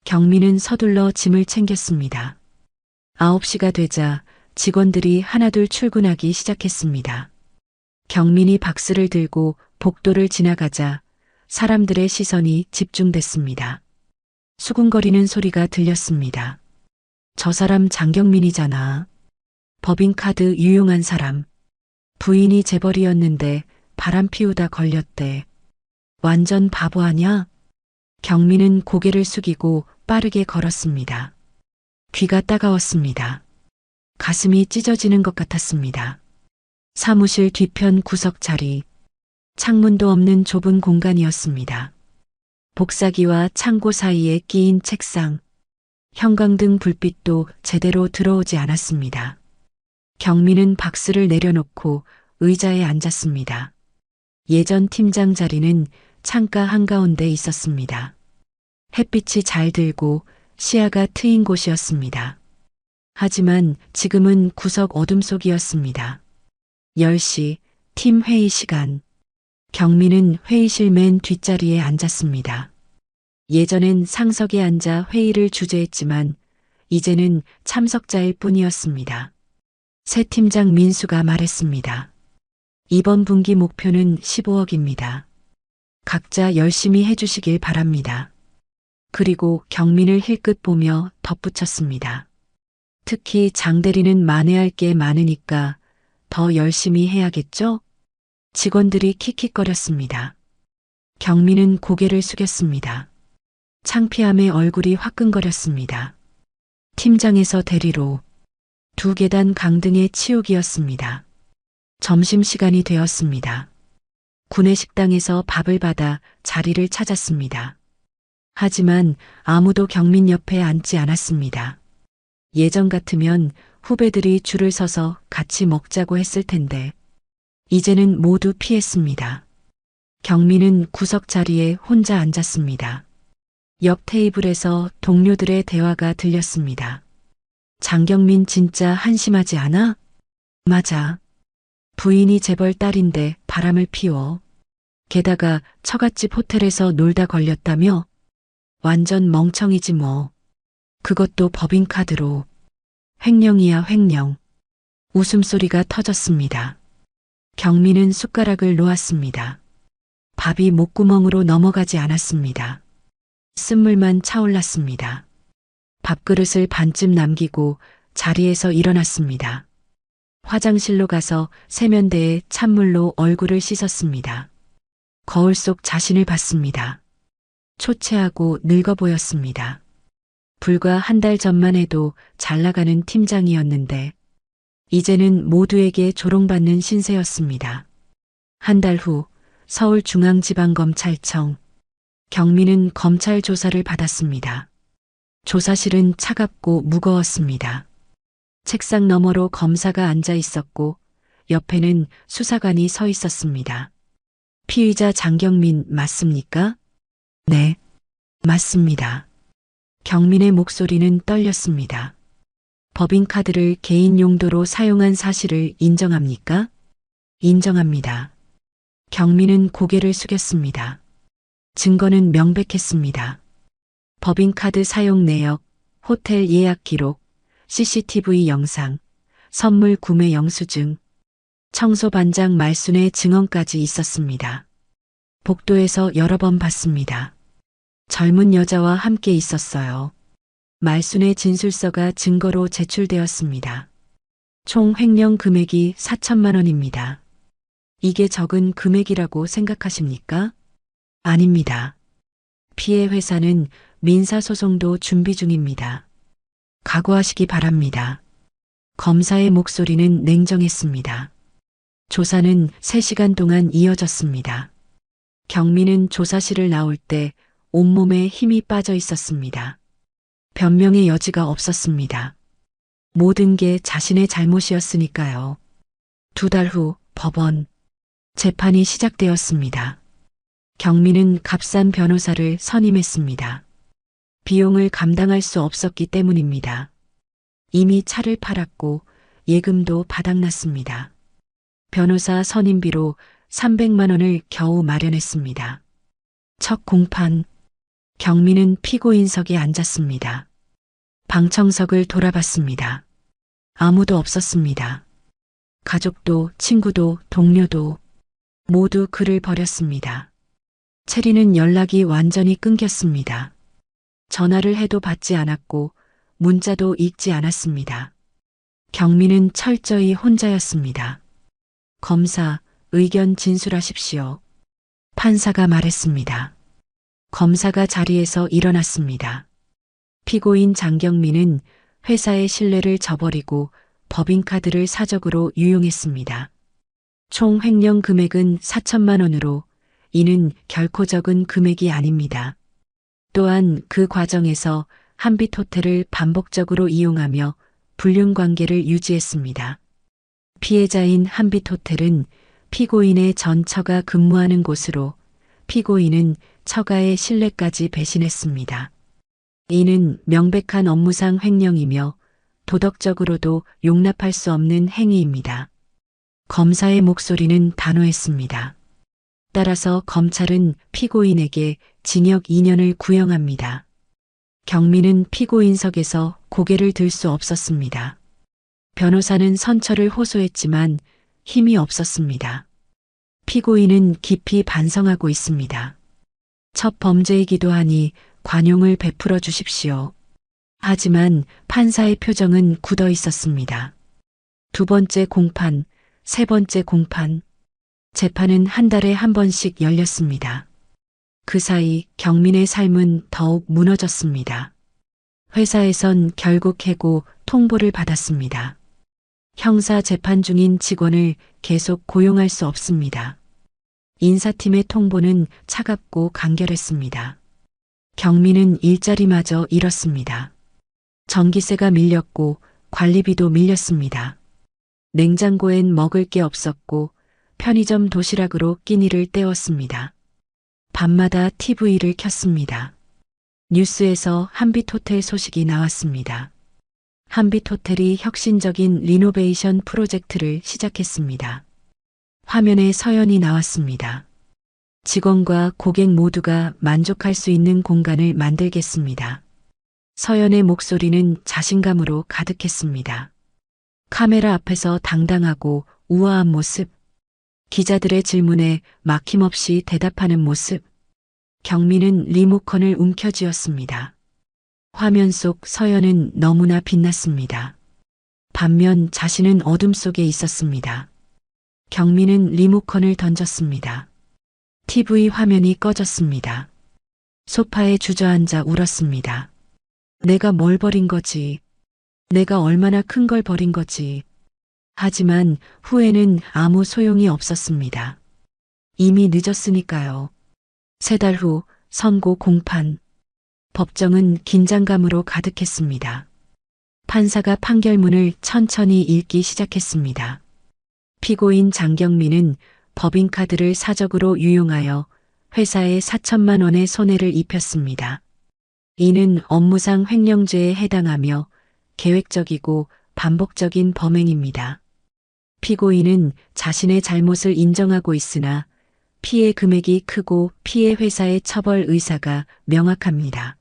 경민은 서둘러 짐을 챙겼습니다. 9시가 되자 직원들이 하나둘 출근하기 시작했습니다. 경민이 박스를 들고 복도를 지나가자 사람들의 시선이 집중됐습니다. 수군거리는 소리가 들렸습니다. 저 사람 장경민이잖아. 법인카드 유용한 사람. 부인이 재벌이었는데 바람 피우다 걸렸대. 완전 바보 아냐? 경민은 고개를 숙이고 빠르게 걸었습니다. 귀가 따가웠습니다. 가슴이 찢어지는 것 같았습니다. 사무실 뒤편 구석 자리. 창문도 없는 좁은 공간이었습니다. 복사기와 창고 사이에 끼인 책상. 형광등 불빛도 제대로 들어오지 않았습니다. 경민은 박스를 내려놓고 의자에 앉았습니다. 예전 팀장 자리는 창가 한가운데 있었습니다. 햇빛이 잘 들고 시야가 트인 곳이었습니다. 하지만 지금은 구석 어둠 속이었습니다. 10시 팀 회의 시간. 경민은 회의실 맨 뒷자리에 앉았습니다. 예전엔 상석에 앉아 회의를 주재했지만 이제는 참석자일 뿐이었습니다. 새 팀장 민수가 말했습니다. 이번 분기 목표는 15억입니다. 각자 열심히 해주시길 바랍니다. 그리고 경민을 힐끗 보며 덧붙였습니다. 특히 장대리는 만회할 게 많으니까 더 열심히 해야겠죠? 직원들이 킥킥거렸습니다. 경민은 고개를 숙였습니다. 창피함에 얼굴이 화끈거렸습니다. 팀장에서 대리로 두 계단 강등의 치욕이었습니다. 점심시간이 되었습니다. 구내식당에서 밥을 받아 자리를 찾았습니다. 하지만 아무도 경민 옆에 앉지 않았습니다. 예전 같으면 후배들이 줄을 서서 같이 먹자고 했을 텐데 이제는 모두 피했습니다. 경민은 구석 자리에 혼자 앉았습니다. 옆 테이블에서 동료들의 대화가 들렸습니다. 장경민 진짜 한심하지 않아? 맞아. 부인이 재벌 딸인데 바람을 피워. 게다가 처갓집 호텔에서 놀다 걸렸다며? 완전 멍청이지 뭐. 그것도 법인카드로. 횡령이야 횡령. 웃음소리가 터졌습니다. 경민은 숟가락을 놓았습니다. 밥이 목구멍으로 넘어가지 않았습니다. 쓴물만 차올랐습니다. 밥그릇을 반쯤 남기고 자리에서 일어났습니다. 화장실로 가서 세면대에 찬물로 얼굴을 씻었습니다. 거울 속 자신을 봤습니다. 초췌하고 늙어 보였습니다. 불과 한 달 전만 해도 잘 나가는 팀장이었는데 이제는 모두에게 조롱받는 신세였습니다. 한 달 후 서울중앙지방검찰청. 경민은 검찰 조사를 받았습니다. 조사실은 차갑고 무거웠습니다. 책상 너머로 검사가 앉아 있었고 옆에는 수사관이 서 있었습니다. 피의자 장경민 맞습니까? 네, 맞습니다. 경민의 목소리는 떨렸습니다. 법인카드를 개인 용도로 사용한 사실을 인정합니까? 인정합니다. 경민은 고개를 숙였습니다. 증거는 명백했습니다. 법인카드 사용 내역, 호텔 예약 기록, CCTV 영상, 선물 구매 영수증, 청소 반장 말순의 증언까지 있었습니다. 복도에서 여러 번 봤습니다. 젊은 여자와 함께 있었어요. 말순의 진술서가 증거로 제출되었습니다. 총 횡령 금액이 4천만 원입니다. 이게 적은 금액이라고 생각하십니까? 아닙니다. 피해 회사는 민사소송도 준비 중입니다. 각오하시기 바랍니다. 검사의 목소리는 냉정했습니다. 조사는 3시간 동안 이어졌습니다. 경민은 조사실을 나올 때 온몸에 힘이 빠져 있었습니다. 변명의 여지가 없었습니다. 모든 게 자신의 잘못이었으니까요. 2달 후 법원. 재판이 시작되었습니다. 경민은 값싼 변호사를 선임했습니다. 비용을 감당할 수 없었기 때문입니다. 이미 차를 팔았고 예금도 바닥났습니다. 변호사 선임비로 300만 원을 겨우 마련했습니다. 첫 공판. 경민은 피고인석에 앉았습니다. 방청석을 돌아봤습니다. 아무도 없었습니다. 가족도 친구도 동료도 모두 그를 버렸습니다. 체리는 연락이 완전히 끊겼습니다. 전화를 해도 받지 않았고 문자도 읽지 않았습니다. 경민은 철저히 혼자였습니다. 검사, 의견 진술하십시오. 판사가 말했습니다. 검사가 자리에서 일어났습니다. 피고인 장경민은 회사의 신뢰를 저버리고 법인카드를 사적으로 유용했습니다. 총 횡령 금액은 4천만 원으로 이는 결코 적은 금액이 아닙니다. 또한 그 과정에서 한빛호텔을 반복적으로 이용하며 불륜 관계를 유지했습니다. 피해자인 한빛호텔은 피고인의 전 처가 근무하는 곳으로 피고인은 처가의 신뢰까지 배신했습니다. 이는 명백한 업무상 횡령이며 도덕적으로도 용납할 수 없는 행위입니다. 검사의 목소리는 단호했습니다. 따라서 검찰은 피고인에게 징역 2년을 구형합니다. 경민은 피고인석에서 고개를 들 수 없었습니다. 변호사는 선처를 호소했지만 힘이 없었습니다. 피고인은 깊이 반성하고 있습니다. 첫 범죄이기도 하니 관용을 베풀어 주십시오. 하지만 판사의 표정은 굳어 있었습니다. 2번째 공판, 3번째 공판. 재판은 한 달에 한 번씩 열렸습니다. 그 사이 경민의 삶은 더욱 무너졌습니다. 회사에선 결국 해고 통보를 받았습니다. 형사 재판 중인 직원을 계속 고용할 수 없습니다. 인사팀의 통보는 차갑고 간결했습니다. 경민은 일자리마저 잃었습니다. 전기세가 밀렸고 관리비도 밀렸습니다. 냉장고엔 먹을 게 없었고 편의점 도시락으로 끼니를 때웠습니다. 밤마다 TV를 켰습니다. 뉴스에서 한빛호텔 소식이 나왔습니다. 한빛호텔이 혁신적인 리노베이션 프로젝트를 시작했습니다. 화면에 서연이 나왔습니다. 직원과 고객 모두가 만족할 수 있는 공간을 만들겠습니다. 서연의 목소리는 자신감으로 가득했습니다. 카메라 앞에서 당당하고 우아한 모습, 기자들의 질문에 막힘없이 대답하는 모습, 경미는 리모컨을 움켜쥐었습니다. 화면 속 서연은 너무나 빛났습니다. 반면 자신은 어둠 속에 있었습니다. 경미는 리모컨을 던졌습니다. TV 화면이 꺼졌습니다. 소파에 주저앉아 울었습니다. 내가 뭘 버린 거지? 내가 얼마나 큰 걸 버린 거지? 하지만 후회는 아무 소용이 없었습니다. 이미 늦었으니까요. 3달 후 선고 공판. 법정은 긴장감으로 가득했습니다. 판사가 판결문을 천천히 읽기 시작했습니다. 피고인 장경민은 법인카드를 사적으로 유용하여 회사에 4천만 원의 손해를 입혔습니다. 이는 업무상 횡령죄에 해당하며 계획적이고 반복적인 범행입니다. 피고인은 자신의 잘못을 인정하고 있으나 피해 금액이 크고 피해 회사의 처벌 의사가 명확합니다.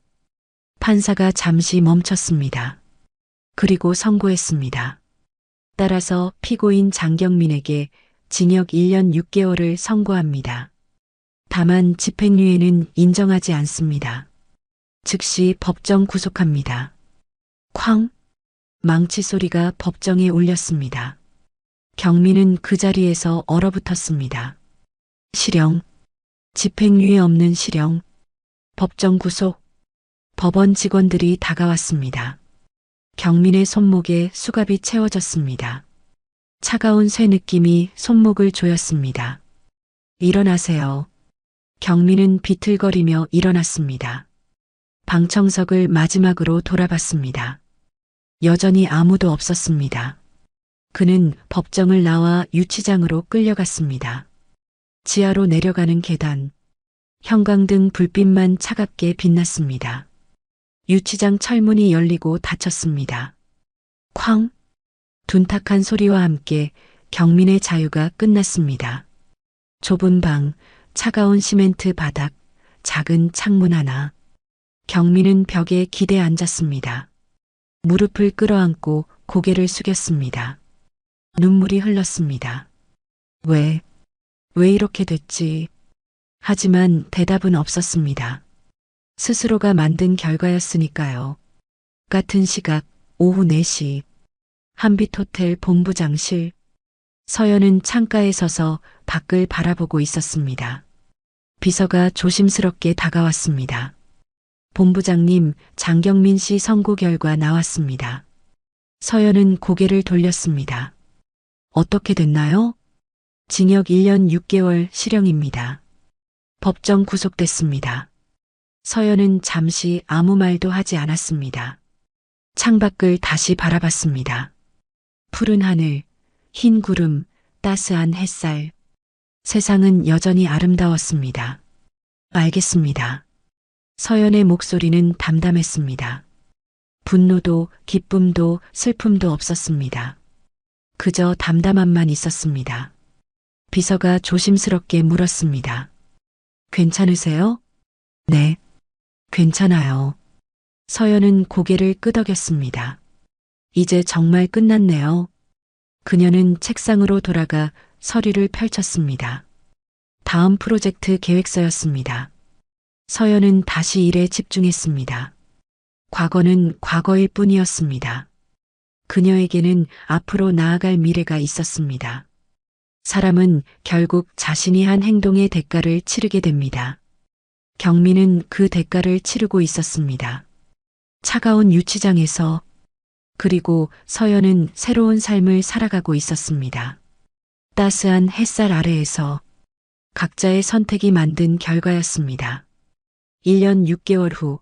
판사가 잠시 멈췄습니다. 그리고 선고했습니다. 따라서 피고인 장경민에게 징역 1년 6개월을 선고합니다. 다만 집행유예는 인정하지 않습니다. 즉시 법정 구속합니다. 쾅! 망치 소리가 법정에 울렸습니다. 경민은 그 자리에서 얼어붙었습니다. 실형. 집행유예 없는 실형. 법정 구속. 법원 직원들이 다가왔습니다. 경민의 손목에 수갑이 채워졌습니다. 차가운 쇠 느낌이 손목을 조였습니다. 일어나세요. 경민은 비틀거리며 일어났습니다. 방청석을 마지막으로 돌아봤습니다. 여전히 아무도 없었습니다. 그는 법정을 나와 유치장으로 끌려갔습니다. 지하로 내려가는 계단. 형광등 불빛만 차갑게 빛났습니다. 유치장 철문이 열리고 닫혔습니다. 쾅! 둔탁한 소리와 함께 경민의 자유가 끝났습니다. 좁은 방, 차가운 시멘트 바닥, 작은 창문 하나. 경민은 벽에 기대 앉았습니다. 무릎을 끌어안고 고개를 숙였습니다. 눈물이 흘렀습니다. 왜 이렇게 됐지? 하지만 대답은 없었습니다. 스스로가 만든 결과였으니까요. 같은 시각 오후 4시 한빛호텔 본부장실. 서연은 창가에 서서 밖을 바라보고 있었습니다. 비서가 조심스럽게 다가왔습니다. 본부장님, 장경민 씨 선고 결과 나왔습니다. 서연은 고개를 돌렸습니다. 어떻게 됐나요? 징역 1년 6개월 실형입니다. 법정 구속됐습니다. 서연은 잠시 아무 말도 하지 않았습니다. 창밖을 다시 바라봤습니다. 푸른 하늘, 흰 구름, 따스한 햇살. 세상은 여전히 아름다웠습니다. 알겠습니다. 서연의 목소리는 담담했습니다. 분노도 기쁨도 슬픔도 없었습니다. 그저 담담함만 있었습니다. 비서가 조심스럽게 물었습니다. 괜찮으세요? 네, 괜찮아요. 서연은 고개를 끄덕였습니다. 이제 정말 끝났네요. 그녀는 책상으로 돌아가 서류를 펼쳤습니다. 다음 프로젝트 계획서였습니다. 서연은 다시 일에 집중했습니다. 과거는 과거일 뿐이었습니다. 그녀에게는 앞으로 나아갈 미래가 있었습니다. 사람은 결국 자신이 한 행동의 대가를 치르게 됩니다. 경민은 그 대가를 치르고 있었습니다. 차가운 유치장에서. 그리고 서연은 새로운 삶을 살아가고 있었습니다. 따스한 햇살 아래에서. 각자의 선택이 만든 결과였습니다. 1년 6개월 후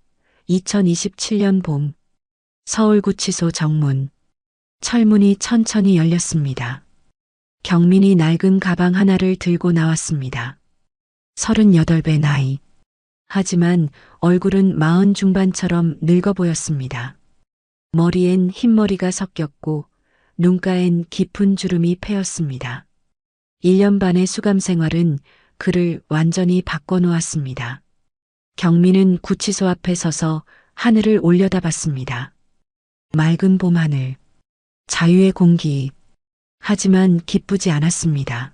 2027년 봄 서울구치소 정문. 철문이 천천히 열렸습니다. 경민이 낡은 가방 하나를 들고 나왔습니다. 38배 나이. 하지만 얼굴은 40 중반처럼 늙어 보였습니다. 머리엔 흰머리가 섞였고 눈가엔 깊은 주름이 패였습니다. 1년 반의 수감 생활은 그를 완전히 바꿔놓았습니다. 경민은 구치소 앞에 서서 하늘을 올려다봤습니다. 맑은 봄하늘, 자유의 공기. 하지만 기쁘지 않았습니다.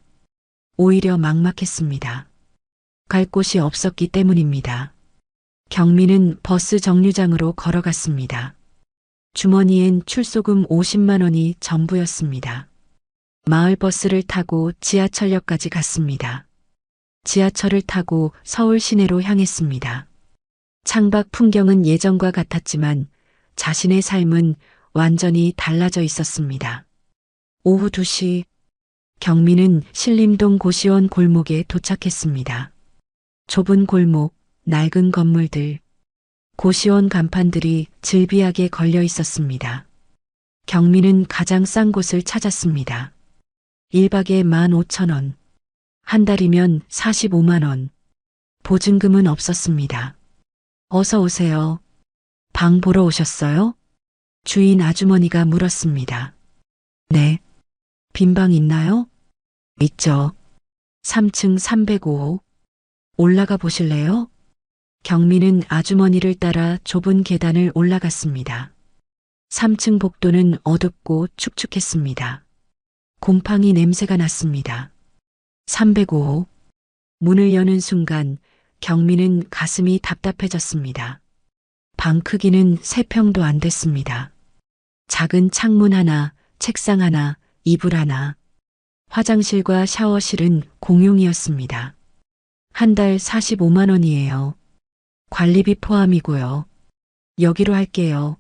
오히려 막막했습니다. 갈 곳이 없었기 때문입니다. 경민은 버스 정류장으로 걸어갔습니다. 주머니엔 출소금 50만 원이 전부였습니다. 마을 버스를 타고 지하철역까지 갔습니다. 지하철을 타고 서울 시내로 향했습니다. 창밖 풍경은 예전과 같았지만 자신의 삶은 완전히 달라져 있었습니다. 오후 2시, 경민은 신림동 고시원 골목에 도착했습니다. 좁은 골목, 낡은 건물들, 고시원 간판들이 즐비하게 걸려 있었습니다. 경민은 가장 싼 곳을 찾았습니다. 1박에 15,000원, 한 달이면 45만 원. 보증금은 없었습니다. 어서 오세요. 방 보러 오셨어요? 주인 아주머니가 물었습니다. 네. 빈 방 있나요? 있죠. 3층 305호. 올라가 보실래요? 경민은 아주머니를 따라 좁은 계단을 올라갔습니다. 3층 복도는 어둡고 축축했습니다. 곰팡이 냄새가 났습니다. 305호. 문을 여는 순간 경민은 가슴이 답답해졌습니다. 방 크기는 3평도 안 됐습니다. 작은 창문 하나, 책상 하나, 이불 하나. 화장실과 샤워실은 공용이었습니다. 한 달 45만 원이에요. 관리비 포함이고요. 여기로 할게요.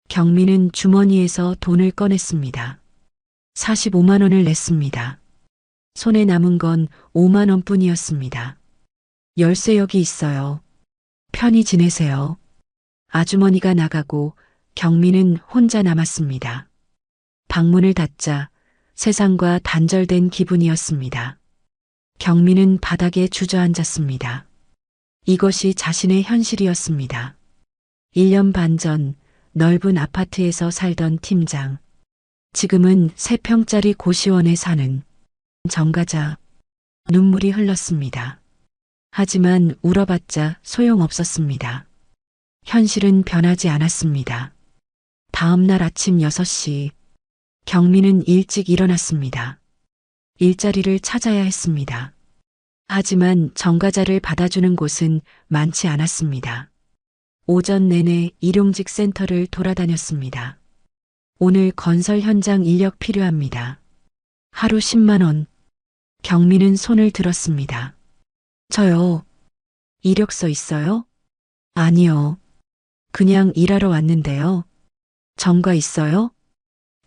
경민은 주머니에서 돈을 꺼냈습니다. 45만 원을 냈습니다. 손에 남은 건 5만 원뿐이었습니다. 열쇠 여기 있어요. 편히 지내세요. 아주머니가 나가고 경민은 혼자 남았습니다. 방문을 닫자 세상과 단절된 기분이었습니다. 경민은 바닥에 주저앉았습니다. 이것이 자신의 현실이었습니다. 1년 반 전 넓은 아파트에서 살던 팀장. 지금은 3평짜리 고시원에 사는 정가자. 눈물이 흘렀습니다. 하지만 울어봤자 소용없었습니다. 현실은 변하지 않았습니다. 다음 날 아침 6시, 경민은 일찍 일어났습니다. 일자리를 찾아야 했습니다. 하지만 정가자를 받아주는 곳은 많지 않았습니다. 오전 내내 일용직 센터를 돌아다녔습니다. 오늘 건설 현장 인력 필요합니다. 하루 10만 원. 경민은 손을 들었습니다. 저요. 이력서 있어요? 아니요. 그냥 일하러 왔는데요. 정가 있어요?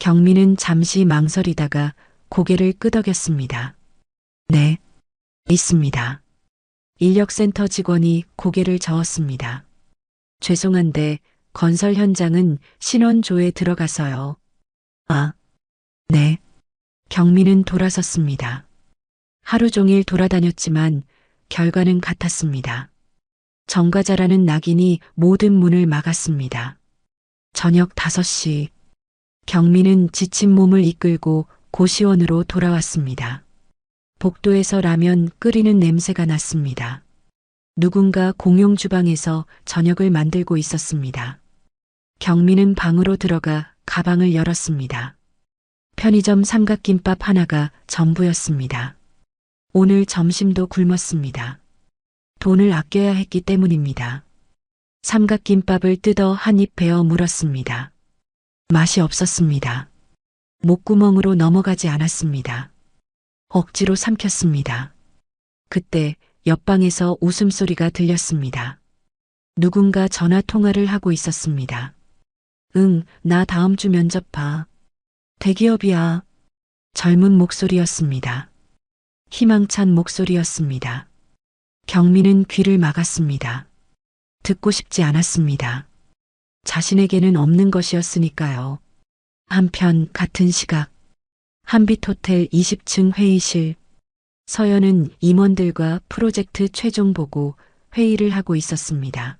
경민은 잠시 망설이다가 고개를 끄덕였습니다. 네, 있습니다. 인력센터 직원이 고개를 저었습니다. 죄송한데 건설 현장은 신원조에 들어가서요. 아, 네. 경민은 돌아섰습니다. 하루 종일 돌아다녔지만 결과는 같았습니다. 정가자라는 낙인이 모든 문을 막았습니다. 저녁 5시, 경민은 지친 몸을 이끌고 고시원으로 돌아왔습니다. 복도에서 라면 끓이는 냄새가 났습니다. 누군가 공용 주방에서 저녁을 만들고 있었습니다. 경민은 방으로 들어가 가방을 열었습니다. 편의점 삼각김밥 하나가 전부였습니다. 오늘 점심도 굶었습니다. 돈을 아껴야 했기 때문입니다. 삼각김밥을 뜯어 한 입 베어 물었습니다. 맛이 없었습니다. 목구멍으로 넘어가지 않았습니다. 억지로 삼켰습니다. 그때 옆방에서 웃음소리가 들렸습니다. 누군가 전화 통화를 하고 있었습니다. 응, 나 다음 주 면접 봐. 대기업이야. 젊은 목소리였습니다. 희망찬 목소리였습니다. 경민은 귀를 막았습니다. 듣고 싶지 않았습니다. 자신에게는 없는 것이었으니까요. 한편 같은 시각 한빛호텔 20층 회의실. 서연은 임원들과 프로젝트 최종 보고 회의를 하고 있었습니다.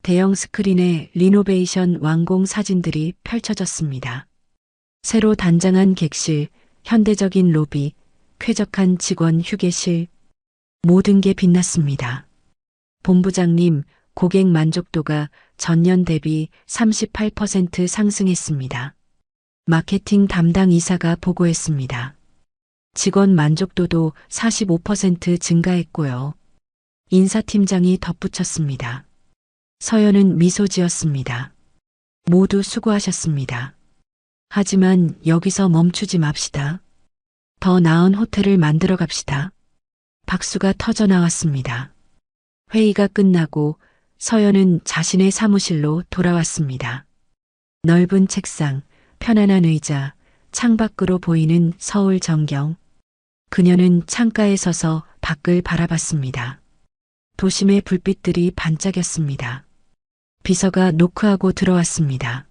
대형 스크린에 리노베이션 완공 사진들이 펼쳐졌습니다. 새로 단장한 객실, 현대적인 로비, 쾌적한 직원 휴게실, 모든 게 빛났습니다. 본부장님, 고객 만족도가 전년 대비 38% 상승했습니다. 마케팅 담당 이사가 보고했습니다. 직원 만족도도 45% 증가했고요. 인사팀장이 덧붙였습니다. 서연은 미소 지었습니다. 모두 수고하셨습니다. 하지만 여기서 멈추지 맙시다. 더 나은 호텔을 만들어 갑시다. 박수가 터져 나왔습니다. 회의가 끝나고 서연은 자신의 사무실로 돌아왔습니다. 넓은 책상, 편안한 의자, 창밖으로 보이는 서울 전경. 그녀는 창가에 서서 밖을 바라봤습니다. 도심의 불빛들이 반짝였습니다. 비서가 노크하고 들어왔습니다.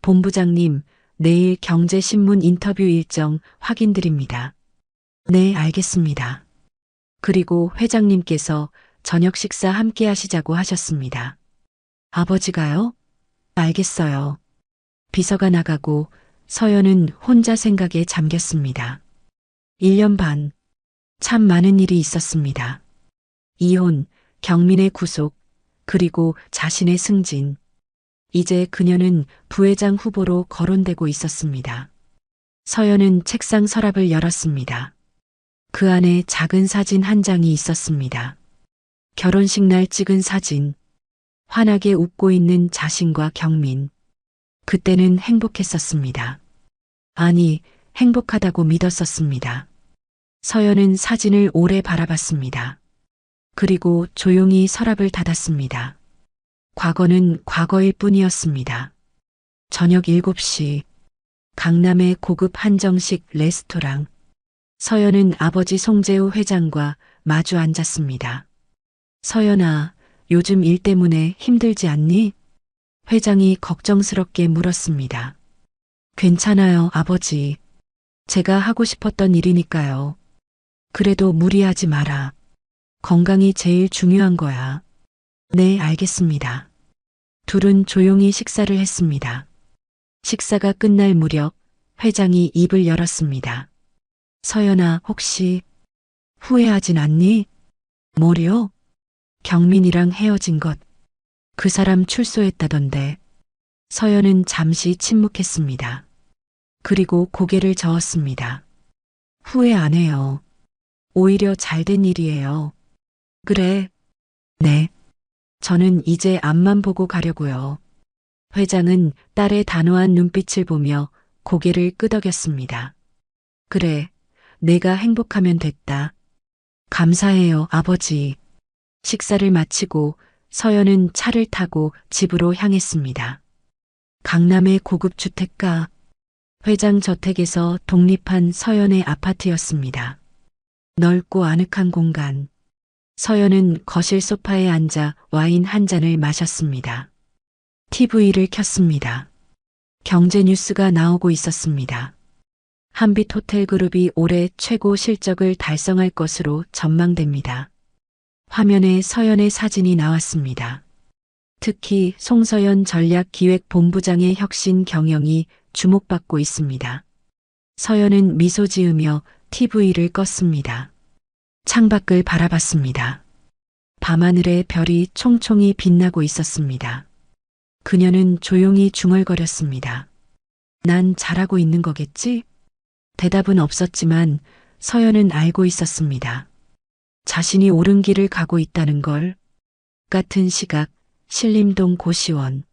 본부장님, 내일 경제신문 인터뷰 일정 확인드립니다. 네, 알겠습니다. 그리고 회장님께서 저녁 식사 함께 하시자고 하셨습니다. 아버지가요? 알겠어요. 비서가 나가고 서연은 혼자 생각에 잠겼습니다. 1년 반. 참 많은 일이 있었습니다. 이혼, 경민의 구속, 그리고 자신의 승진. 이제 그녀는 부회장 후보로 거론되고 있었습니다. 서연은 책상 서랍을 열었습니다. 그 안에 작은 사진 한 장이 있었습니다. 결혼식 날 찍은 사진. 환하게 웃고 있는 자신과 경민. 그때는 행복했었습니다. 아니, 행복하다고 믿었었습니다. 서연은 사진을 오래 바라봤습니다. 그리고 조용히 서랍을 닫았습니다. 과거는 과거일 뿐이었습니다. 저녁 7시, 강남의 고급 한정식 레스토랑. 서연은 아버지 송재우 회장과 마주 앉았습니다. 서연아, 요즘 일 때문에 힘들지 않니? 회장이 걱정스럽게 물었습니다. 괜찮아요, 아버지. 제가 하고 싶었던 일이니까요. 그래도 무리하지 마라. 건강이 제일 중요한 거야. 네, 알겠습니다. 둘은 조용히 식사를 했습니다. 식사가 끝날 무렵 회장이 입을 열었습니다. 서연아, 혹시 후회하진 않니? 뭐요? 경민이랑 헤어진 것. 그 사람 출소했다던데. 서연은 잠시 침묵했습니다. 그리고 고개를 저었습니다. 후회 안 해요. 오히려 잘된 일이에요. 그래. 네. 저는 이제 앞만 보고 가려고요. 회장은 딸의 단호한 눈빛을 보며 고개를 끄덕였습니다. 그래. 내가 행복하면 됐다. 감사해요, 아버지. 식사를 마치고 서연은 차를 타고 집으로 향했습니다. 강남의 고급 주택가. 회장 저택에서 독립한 서연의 아파트였습니다. 넓고 아늑한 공간. 서연은 거실 소파에 앉아 와인 한 잔을 마셨습니다. TV를 켰습니다. 경제 뉴스가 나오고 있었습니다. 한빛호텔그룹이 올해 최고 실적을 달성할 것으로 전망됩니다. 화면에 서연의 사진이 나왔습니다. 특히 송서연 전략기획본부장의 혁신 경영이 주목받고 있습니다. 서연은 미소 지으며 TV를 껐습니다. 창밖을 바라봤습니다. 밤하늘에 별이 총총히 빛나고 있었습니다. 그녀는 조용히 중얼거렸습니다. 난 잘하고 있는 거겠지? 대답은 없었지만 서연은 알고 있었습니다. 자신이 옳은 길을 가고 있다는 걸. 같은 시각 신림동 고시원.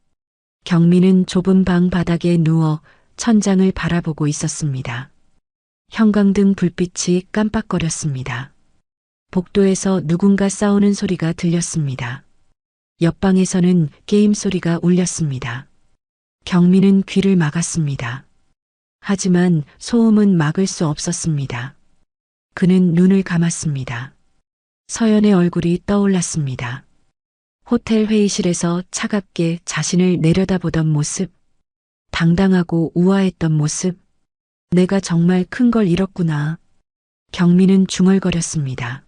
경민은 좁은 방 바닥에 누워 천장을 바라보고 있었습니다. 형광등 불빛이 깜빡거렸습니다. 복도에서 누군가 싸우는 소리가 들렸습니다. 옆방에서는 게임 소리가 울렸습니다. 경민은 귀를 막았습니다. 하지만 소음은 막을 수 없었습니다. 그는 눈을 감았습니다. 서연의 얼굴이 떠올랐습니다. 호텔 회의실에서 차갑게 자신을 내려다보던 모습. 당당하고 우아했던 모습. 내가 정말 큰 걸 잃었구나. 경미는 중얼거렸습니다.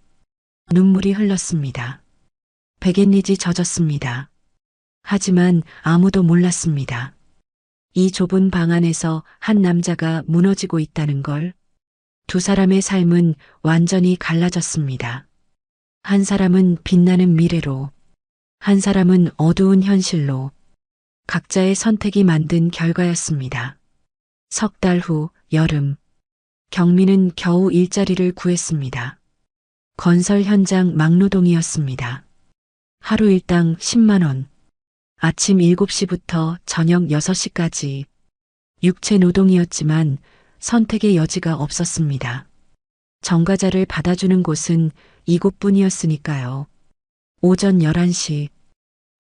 눈물이 흘렀습니다. 백엔리지 젖었습니다. 하지만 아무도 몰랐습니다. 이 좁은 방 안에서 한 남자가 무너지고 있다는 걸. 두 사람의 삶은 완전히 갈라졌습니다. 한 사람은 빛나는 미래로, 한 사람은 어두운 현실로. 각자의 선택이 만든 결과였습니다. 석 달 후 여름, 경미는 겨우 일자리를 구했습니다. 건설 현장 막노동이었습니다. 하루 일당 10만 원. 아침 7시부터 저녁 6시까지. 육체 노동이었지만 선택의 여지가 없었습니다. 정과자를 받아주는 곳은 이곳뿐이었으니까요. 오전 11시.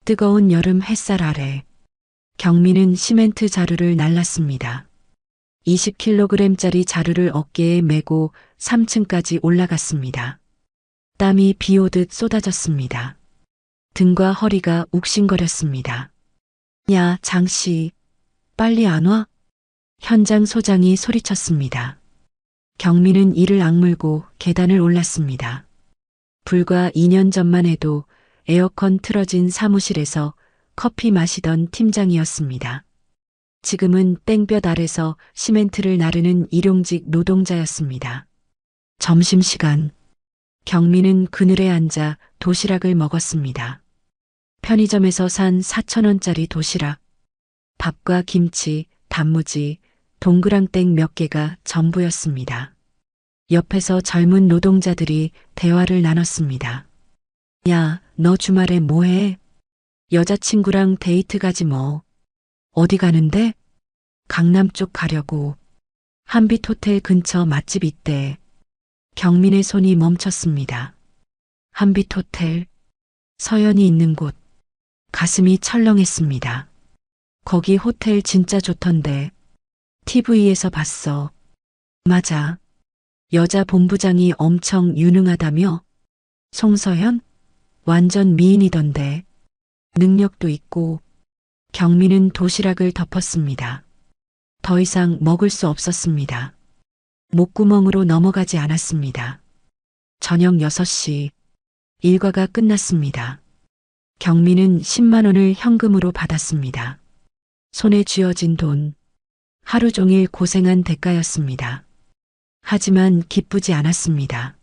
뜨거운 여름 햇살 아래. 경미는 시멘트 자루를 날랐습니다. 20kg짜리 자루를 어깨에 메고 3층까지 올라갔습니다. 땀이 비 오듯 쏟아졌습니다. 등과 허리가 욱신거렸습니다. 야, 장씨, 빨리 안 와? 현장 소장이 소리쳤습니다. 경미는 이를 악물고 계단을 올랐습니다. 불과 2년 전만 해도 에어컨 틀어진 사무실에서 커피 마시던 팀장이었습니다. 지금은 땡볕 아래서 시멘트를 나르는 일용직 노동자였습니다. 점심시간. 경미는 그늘에 앉아 도시락을 먹었습니다. 편의점에서 산 4,000원짜리 도시락. 밥과 김치, 단무지, 동그랑땡 몇 개가 전부였습니다. 옆에서 젊은 노동자들이 대화를 나눴습니다. 야, 너 주말에 뭐해? 여자친구랑 데이트 가지 뭐. 어디 가는데? 강남 쪽 가려고. 한빛 호텔 근처 맛집 있대. 경민의 손이 멈췄습니다. 한빛 호텔. 서연이 있는 곳. 가슴이 철렁했습니다. 거기 호텔 진짜 좋던데. TV에서 봤어. 맞아. 여자 본부장이 엄청 유능하다며? 송서연? 완전 미인이던데. 능력도 있고. 경미는 도시락을 덮었습니다. 더 이상 먹을 수 없었습니다. 목구멍으로 넘어가지 않았습니다. 저녁 6시. 일과가 끝났습니다. 경미는 10만 원을 현금으로 받았습니다. 손에 쥐어진 돈. 하루 종일 고생한 대가였습니다. 하지만 기쁘지 않았습니다.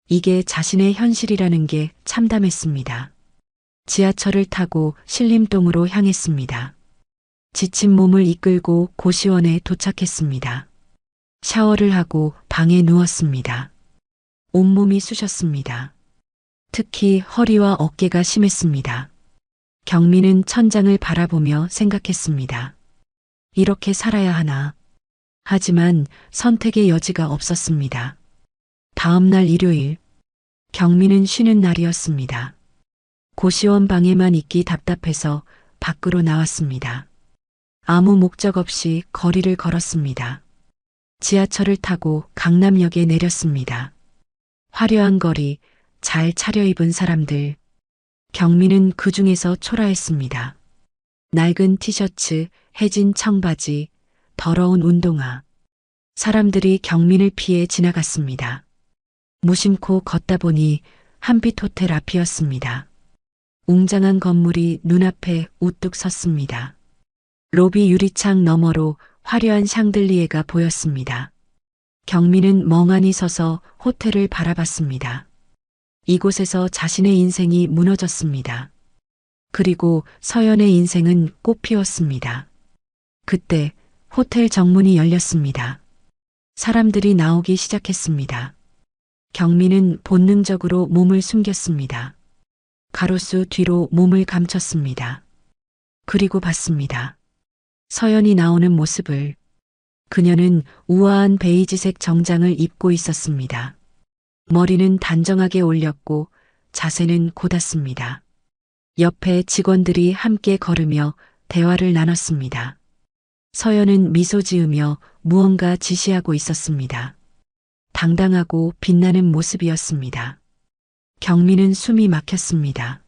이게 자신의 현실이라는 게 참담했습니다. 지하철을 타고 신림동으로 향했습니다. 지친 몸을 이끌고 고시원에 도착했습니다. 샤워를 하고 방에 누웠습니다. 온몸이 쑤셨습니다. 특히 허리와 어깨가 심했습니다. 경미는 천장을 바라보며 생각했습니다. 이렇게 살아야 하나. 하지만 선택의 여지가 없었습니다. 다음 날 일요일. 경미는 쉬는 날이었습니다. 고시원 방에만 있기 답답해서 밖으로 나왔습니다. 아무 목적 없이 거리를 걸었습니다. 지하철을 타고 강남역에 내렸습니다. 화려한 거리, 잘 차려입은 사람들. 경미는 그 중에서 초라했습니다. 낡은 티셔츠, 해진 청바지, 더러운 운동화. 사람들이 경민을 피해 지나갔습니다. 무심코 걷다 보니 한빛 호텔 앞이었습니다. 웅장한 건물이 눈앞에 우뚝 섰습니다. 로비 유리창 너머로 화려한 샹들리에가 보였습니다. 경민은 멍하니 서서 호텔을 바라봤습니다. 이곳에서 자신의 인생이 무너졌습니다. 그리고 서연의 인생은 꽃피웠습니다. 그때 호텔 정문이 열렸습니다. 사람들이 나오기 시작했습니다. 경민은 본능적으로 몸을 숨겼습니다. 가로수 뒤로 몸을 감췄습니다. 그리고 봤습니다. 서연이 나오는 모습을. 그녀는 우아한 베이지색 정장을 입고 있었습니다. 머리는 단정하게 올렸고 자세는 곧았습니다. 옆에 직원들이 함께 걸으며 대화를 나눴습니다. 서연은 미소 지으며 무언가 지시하고 있었습니다. 당당하고 빛나는 모습이었습니다. 경미는 숨이 막혔습니다.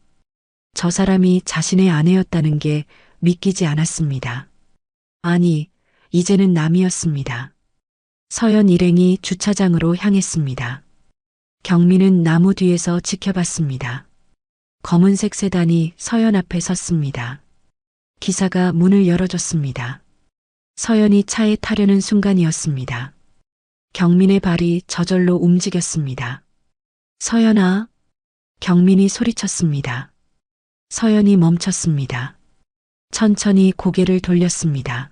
저 사람이 자신의 아내였다는 게 믿기지 않았습니다. 아니, 이제는 남이었습니다. 서연 일행이 주차장으로 향했습니다. 경민은 나무 뒤에서 지켜봤습니다. 검은색 세단이 서연 앞에 섰습니다. 기사가 문을 열어줬습니다. 서연이 차에 타려는 순간이었습니다. 경민의 발이 저절로 움직였습니다. 서연아. 경민이 소리쳤습니다. 서연이 멈췄습니다. 천천히 고개를 돌렸습니다.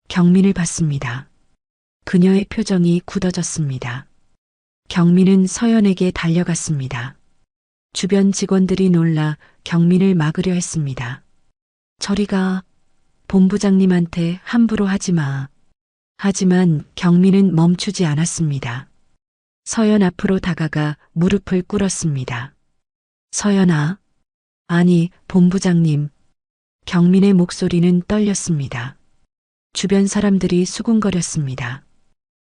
경민을 봤습니다. 그녀의 표정이 굳어졌습니다. 경민은 서연에게 달려갔습니다. 주변 직원들이 놀라 경민을 막으려 했습니다. 저리 가. 본부장님한테 함부로 하지 마. 하지만 경민은 멈추지 않았습니다. 서연 앞으로 다가가 무릎을 꿇었습니다. 서연아. 아니, 본부장님. 경민의 목소리는 떨렸습니다. 주변 사람들이 수군거렸습니다.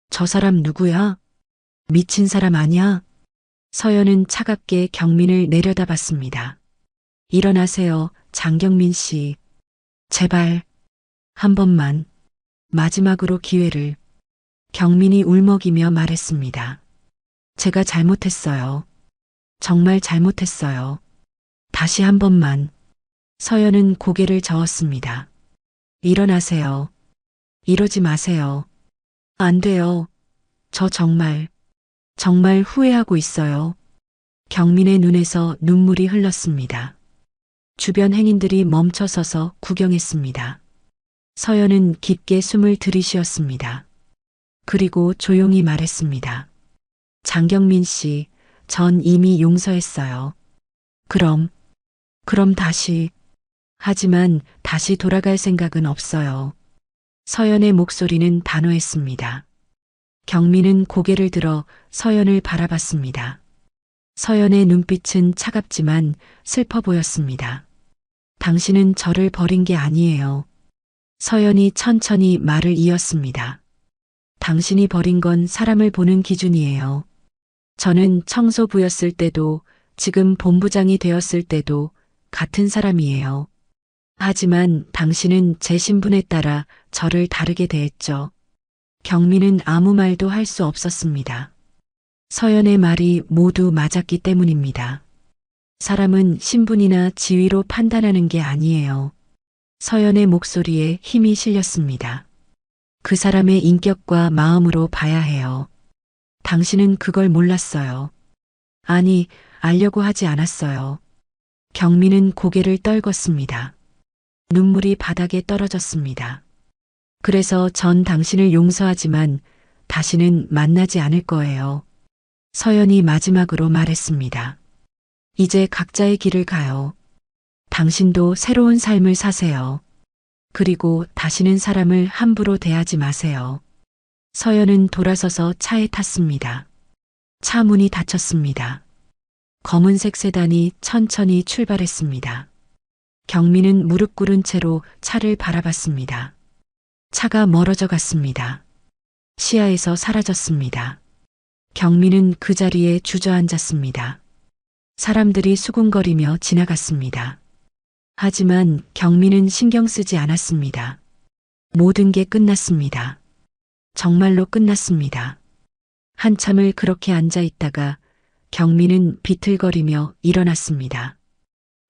저 사람 누구야? 미친 사람 아니야? 서연은 차갑게 경민을 내려다봤습니다. 일어나세요, 장경민 씨. 제발, 한 번만, 마지막으로 기회를. 경민이 울먹이며 말했습니다. 제가 잘못했어요. 정말 잘못했어요. 다시 한 번만. 서연은 고개를 저었습니다. 일어나세요. 이러지 마세요. 안 돼요. 저 정말 후회하고 있어요. 경민의 눈에서 눈물이 흘렀습니다. 주변 행인들이 멈춰서서 구경했습니다. 서연은 깊게 숨을 들이쉬었습니다. 그리고 조용히 말했습니다. 장경민 씨, 전 이미 용서했어요. 그럼 다시. 하지만 다시 돌아갈 생각은 없어요. 서연의 목소리는 단호했습니다. 경민은 고개를 들어 서연을 바라봤습니다. 서연의 눈빛은 차갑지만 슬퍼 보였습니다. 당신은 저를 버린 게 아니에요. 서연이 천천히 말을 이었습니다. 당신이 버린 건 사람을 보는 기준이에요. 저는 청소부였을 때도 지금 본부장이 되었을 때도 같은 사람이에요. 하지만 당신은 제 신분에 따라 저를 다르게 대했죠. 경민은 아무 말도 할 수 없었습니다. 서연의 말이 모두 맞았기 때문입니다. 사람은 신분이나 지위로 판단하는 게 아니에요. 서연의 목소리에 힘이 실렸습니다. 그 사람의 인격과 마음으로 봐야 해요. 당신은 그걸 몰랐어요. 아니, 알려고 하지 않았어요. 경민은 고개를 떨궜습니다. 눈물이 바닥에 떨어졌습니다. 그래서 전 당신을 용서하지만 다시는 만나지 않을 거예요. 서연이 마지막으로 말했습니다. 이제 각자의 길을 가요. 당신도 새로운 삶을 사세요. 그리고 다시는 사람을 함부로 대하지 마세요. 서연은 돌아서서 차에 탔습니다. 차 문이 닫혔습니다. 검은색 세단이 천천히 출발했습니다. 경민은 무릎 꿇은 채로 차를 바라봤습니다. 차가 멀어져 갔습니다. 시야에서 사라졌습니다. 경민은 그 자리에 주저앉았습니다. 사람들이 수군거리며 지나갔습니다. 하지만 경민은 신경 쓰지 않았습니다. 모든 게 끝났습니다. 정말로 끝났습니다. 한참을 그렇게 앉아 있다가 경민은 비틀거리며 일어났습니다.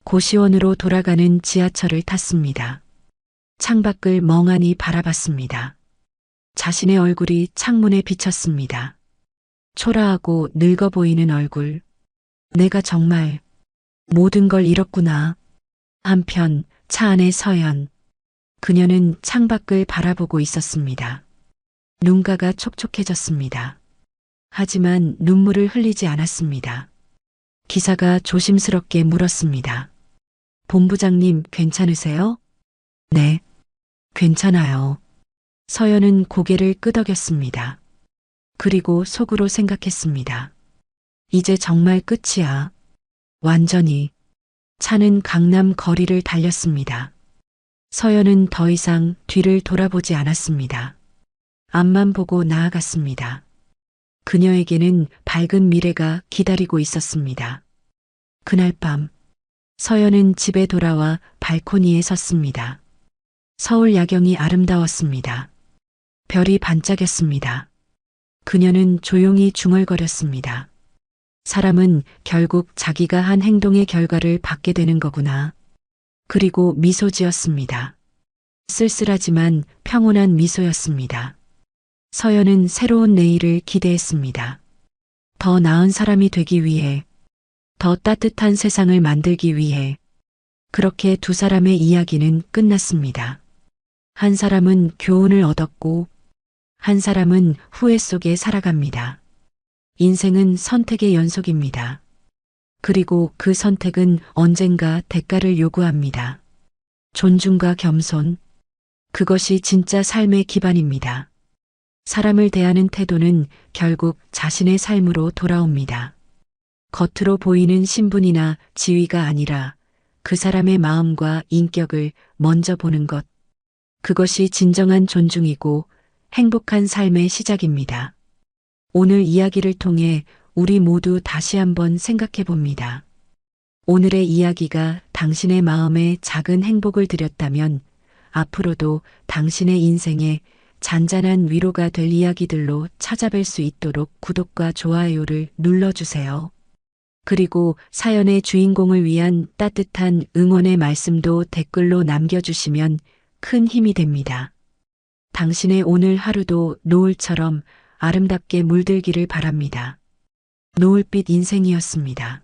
고시원으로 돌아가는 지하철을 탔습니다. 창밖을 멍하니 바라봤습니다. 자신의 얼굴이 창문에 비쳤습니다. 초라하고 늙어 보이는 얼굴. 내가 정말 모든 걸 잃었구나. 한편 차 안의 서연. 그녀는 창밖을 바라보고 있었습니다. 눈가가 촉촉해졌습니다. 하지만 눈물을 흘리지 않았습니다. 기사가 조심스럽게 물었습니다. 본부장님 괜찮으세요? 네, 괜찮아요. 서연은 고개를 끄덕였습니다. 그리고 속으로 생각했습니다. 이제 정말 끝이야. 완전히. 차는 강남 거리를 달렸습니다. 서연은 더 이상 뒤를 돌아보지 않았습니다. 앞만 보고 나아갔습니다. 그녀에게는 밝은 미래가 기다리고 있었습니다. 그날 밤, 서연은 집에 돌아와 발코니에 섰습니다. 서울 야경이 아름다웠습니다. 별이 반짝였습니다. 그녀는 조용히 중얼거렸습니다. 사람은 결국 자기가 한 행동의 결과를 받게 되는 거구나. 그리고 미소 지었습니다. 쓸쓸하지만 평온한 미소였습니다. 서연은 새로운 내일을 기대했습니다. 더 나은 사람이 되기 위해, 더 따뜻한 세상을 만들기 위해. 그렇게 두 사람의 이야기는 끝났습니다. 한 사람은 교훈을 얻었고, 한 사람은 후회 속에 살아갑니다. 인생은 선택의 연속입니다. 그리고 그 선택은 언젠가 대가를 요구합니다. 존중과 겸손. 그것이 진짜 삶의 기반입니다. 사람을 대하는 태도는 결국 자신의 삶으로 돌아옵니다. 겉으로 보이는 신분이나 지위가 아니라 그 사람의 마음과 인격을 먼저 보는 것. 그것이 진정한 존중이고 행복한 삶의 시작입니다. 오늘 이야기를 통해 우리 모두 다시 한번 생각해 봅니다. 오늘의 이야기가 당신의 마음에 작은 행복을 드렸다면 앞으로도 당신의 인생에 잔잔한 위로가 될 이야기들로 찾아뵐 수 있도록 구독과 좋아요를 눌러주세요. 그리고 사연의 주인공을 위한 따뜻한 응원의 말씀도 댓글로 남겨주시면 큰 힘이 됩니다. 당신의 오늘 하루도 노을처럼 아름답게 물들기를 바랍니다. 노을빛 인생이었습니다.